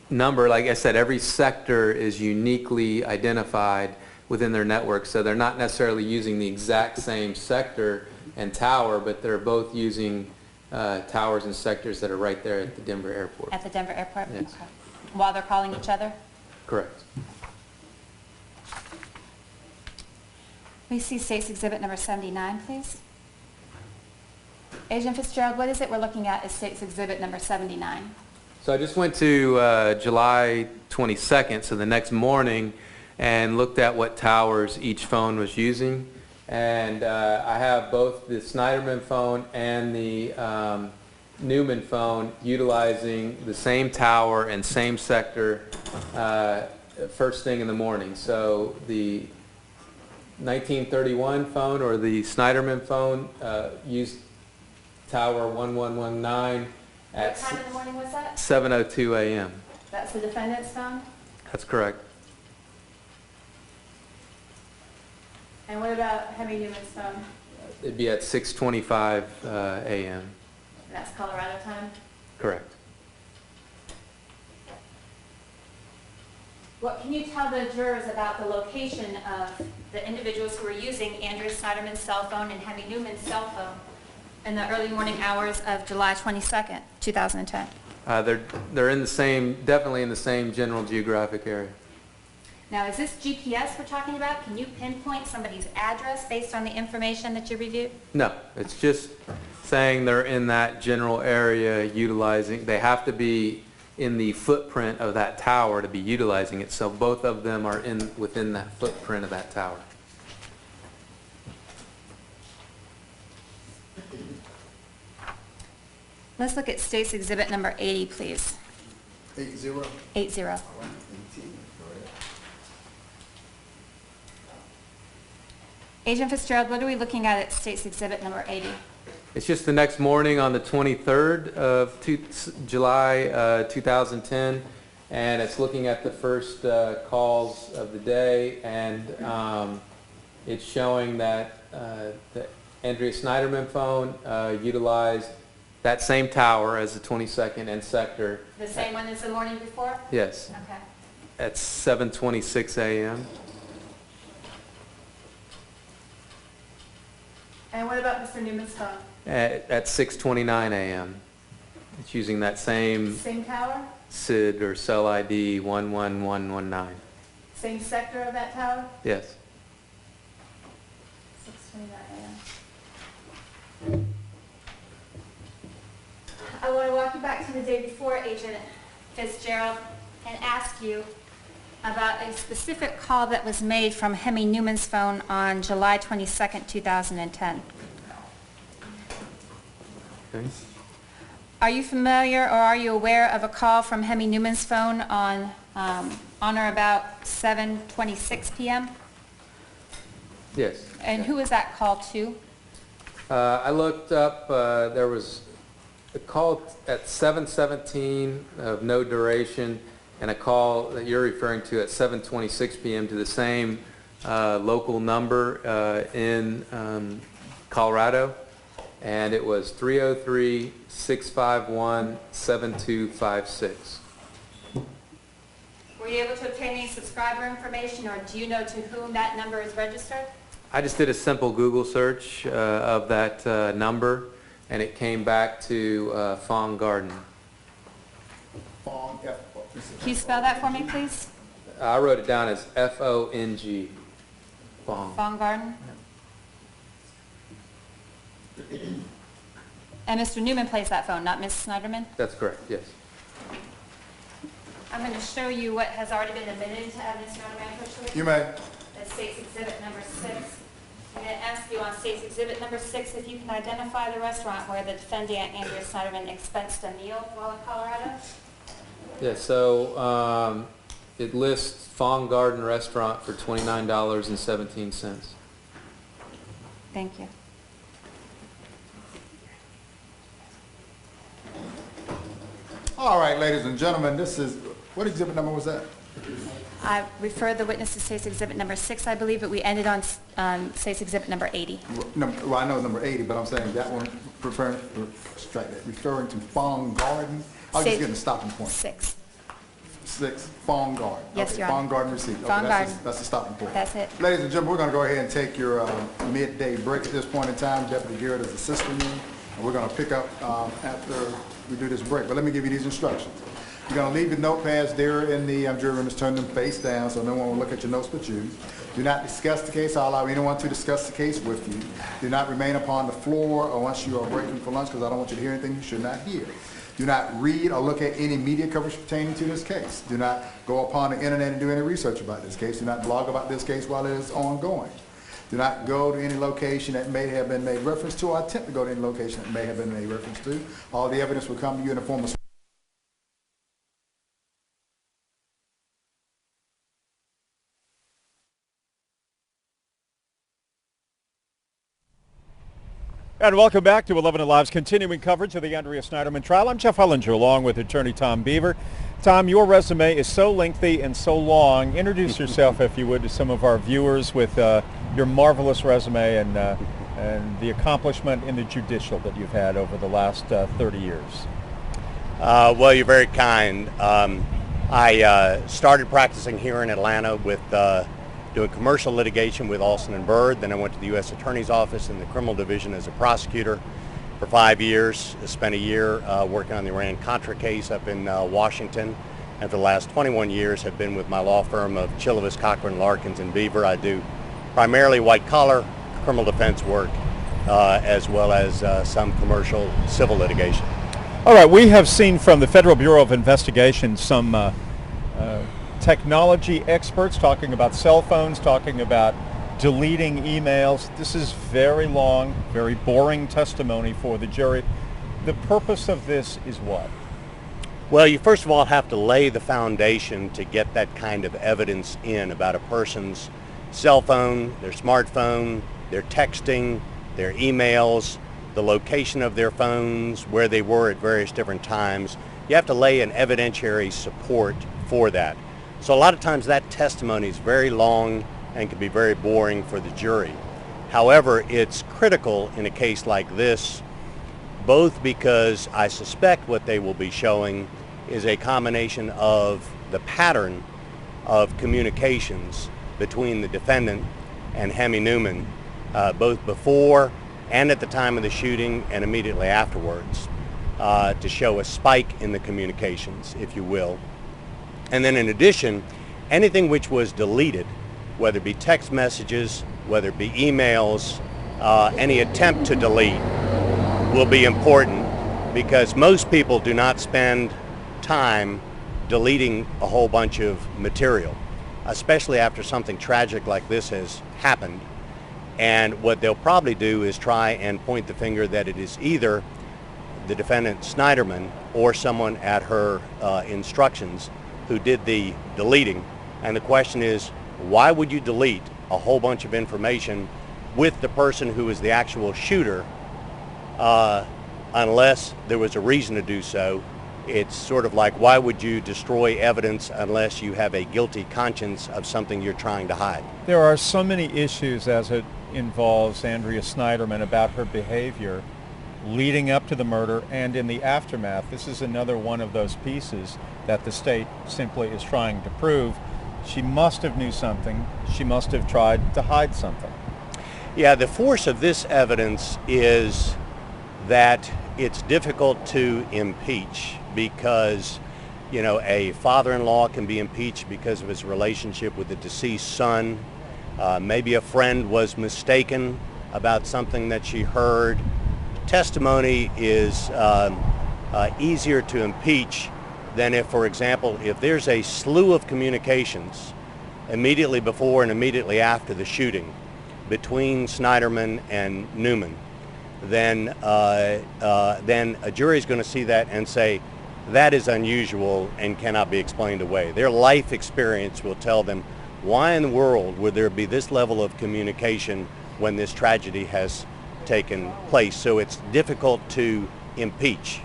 number. Like I said, every sector is uniquely identified within their network, so they're not necessarily using the exact same sector and tower, but they're both using towers and sectors that are right there at the Denver airport. At the Denver airport? Yes. Okay. While they're calling each other? Correct. We see State's Exhibit number 79, please. Agent Fitzgerald, what is it we're looking at as State's Exhibit number 79? So I just went to July 22nd, so the next morning, and looked at what towers each phone was using. And I have both the Sneiderman phone and the Newman phone utilizing the same tower and same sector first thing in the morning. So the 1931 phone, or the Sneiderman phone, used tower 1119 What at time in the morning was that? 7:02 a.m. That's the defendant's phone? That's correct. And what about Hemi Newman's phone? It'd be at 6:25 a.m. That's Colorado time? Correct. What can you tell the jurors about the location of the individuals who were using Andrea Sneiderman's cell phone and Hemi Newman's cell phone in the early morning hours of July 22nd, 2010? They're in the same, definitely in the same general geographic area. Now, is this GPS we're talking about? Can you pinpoint somebody's address based on the information that you reviewed? No, it's just saying they're in that general area utilizing, they have to be in the footprint of that tower to be utilizing it, so both of them are within that footprint of that tower. Let's look at State's Exhibit number 80, please. 80? 80. Agent Fitzgerald, what are we looking at State's Exhibit number 80? It's just the next morning on the 23rd of July 2010, and it's looking at the first calls of the day, and it's showing that the Andrea Sneiderman phone utilized that same tower as the 22nd and sector. The same one as the morning before? Yes, Okay. at 7:26 a.m. And what about Mr. Newman's phone? At 6:29 a.m. It's using that same Same tower? SID or cell ID 11119. Same sector of that tower? Yes. 6:29 a.m. I want to walk you back to the day before, Agent Fitzgerald, and ask you about a specific call that was made from Hemi Newman's phone on July 22nd, 2010. Okay. Are you familiar or are you aware of a call from Hemi Newman's phone on or about 7:26 p.m.? Yes. And who was that call to? I looked up, there was a call at 7:17 of no duration, and a call that you're referring to at 7:26 p.m. to the same local number in Colorado, and it was 303-651-7256. Were you able to obtain any subscriber information, or do you know to whom that number is registered? I just did a simple Google search of that number, and it came back to Fong Garden. Fong, F. Can you spell that for me, please? I wrote it down as F-O-N-G. Fong. Fong Garden? And Mr. Newman plays that phone, not Ms. Sneiderman? That's correct, yes. I'm going to show you what has already been admitted into evidence, Your Honor, officially. You may. That's State's Exhibit number 6. I'm going to ask you on State's Exhibit number 6 if you can identify the restaurant where the defendant, Andrea Sneiderman, expensed a meal while in Colorado. Yeah, so it lists Fong Garden Restaurant for $29.17. Thank you. All right, ladies and gentlemen, this is, what exhibit number was that? I referred the witness to State's Exhibit number 6, I believe, but we ended on State's Exhibit number 80. Well, I know number 80, but I'm saying that one referring to Fong Garden. I was just getting a stopping point. 6. 6, Fong Garden. Yes, Okay, Your Honor. Fong Garden receipt. Okay, Fong Garden. That's the stopping point. That's it. Ladies and gentlemen, we're going to go ahead and take your midday break at this point in time. Deputy Garrett is assisting me, and we're going to pick up after we do this break. But let me give you these instructions. You're going to leave your notepads there in the jury room. Just turn them face down so no one will look at your notes but you. Do not discuss the case. I'll allow anyone to discuss the case with you. Do not remain upon the floor or once you are breaking for lunch, because I don't want you to hear anything you should not hear. Do not read or look at any media coverage pertaining to this case. Do not go upon the internet and do any research about this case. Do not blog about this case while it is ongoing. Do not go to any location that may have been made reference to or attempt to go to any location that may have been made reference to. All the evidence will come to you in the form of And welcome back to 11 Alive's continuing coverage of the Andrea Sneiderman trial. I'm Jeff Hullinger along with attorney Tom Beaver. Tom, your resume is so lengthy and so long. Introduce yourself, if you would, to some of our viewers with your marvelous resume and the accomplishment in the judicial that you've had over the last 30 years. Well, you're very kind. I started practicing here in Atlanta with doing commercial litigation with Alston & Bird. Then I went to the U.S. Attorney's Office in the criminal division as a prosecutor for 5 years. I spent a year working on the Iran-Contra case up in Washington. And for the last 21 years have been with my law firm of Chillivis, Cochran, Larkins, and Beaver. I do primarily white-collar criminal defense work as well as some commercial civil litigation. All right, we have seen from the Federal Bureau of Investigation some technology experts talking about cell phones, talking about deleting emails. This is very long, very boring testimony for the jury. The purpose of this is what? Well, you first of all have to lay the foundation to get that kind of evidence in about a person's cell phone, their smartphone, their texting, their emails, the location of their phones, where they were at various different times. You have to lay an evidentiary support for that. So a lot of times that testimony is very long and can be very boring for the jury. However, it's critical in a case like this, both because I suspect what they will be showing is a combination of the pattern of communications between the defendant and Hemi Newman, both before and at the time of the shooting and immediately afterwards, to show a spike in the communications, if you will. And then in addition, anything which was deleted, whether it be text messages, whether it be emails, any attempt to delete will be important, because most people do not spend time deleting a whole bunch of material, especially after something tragic like this has happened. And what they'll probably do is try and point the finger that it is either the defendant Sneiderman or someone at her instructions who did the deleting. And the question is, why would you delete a whole bunch of information with the person who is the actual shooter unless there was a reason to do so? It's sort of like, why would you destroy evidence unless you have a guilty conscience of something you're trying to hide? There are so many issues as it involves Andrea Sneiderman about her behavior leading up to the murder and in the aftermath. This is another one of those pieces that the state simply is trying to prove. She must have knew something. She must have tried to hide something. Yeah, the force of this evidence is that it's difficult to impeach because, you know, a father-in-law can be impeached because of his relationship with the deceased son. Maybe a friend was mistaken about something that she heard. Testimony is easier to impeach than if, for example, if there's a slew of communications immediately before and immediately after the shooting between Sneiderman and Newman, then a jury is going to see that and say, that is unusual and cannot be explained away. Their life experience will tell them, why in the world would there be this level of communication when this tragedy has taken place? So it's difficult to impeach.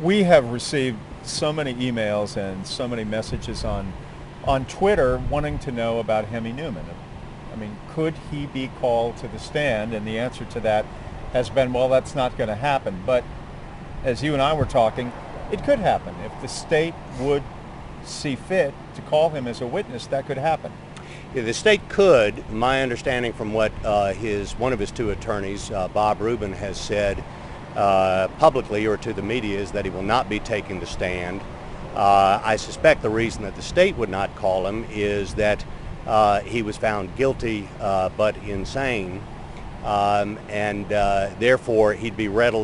We have received so many emails and so many messages on Twitter wanting to know about Hemi Newman. I mean, could he be called to the stand? And the answer to that has been, well, that's not going to happen. But as you and I were talking, it could happen. If the state would see fit to call him as a witness, that could happen. Yeah, the state could. My understanding from what one of his two attorneys, Bob Rubin, has said publicly or to the media is that he will not be taking the stand. I suspect the reason that the state would not call him is that he was found guilty but insane, and therefore he'd be readily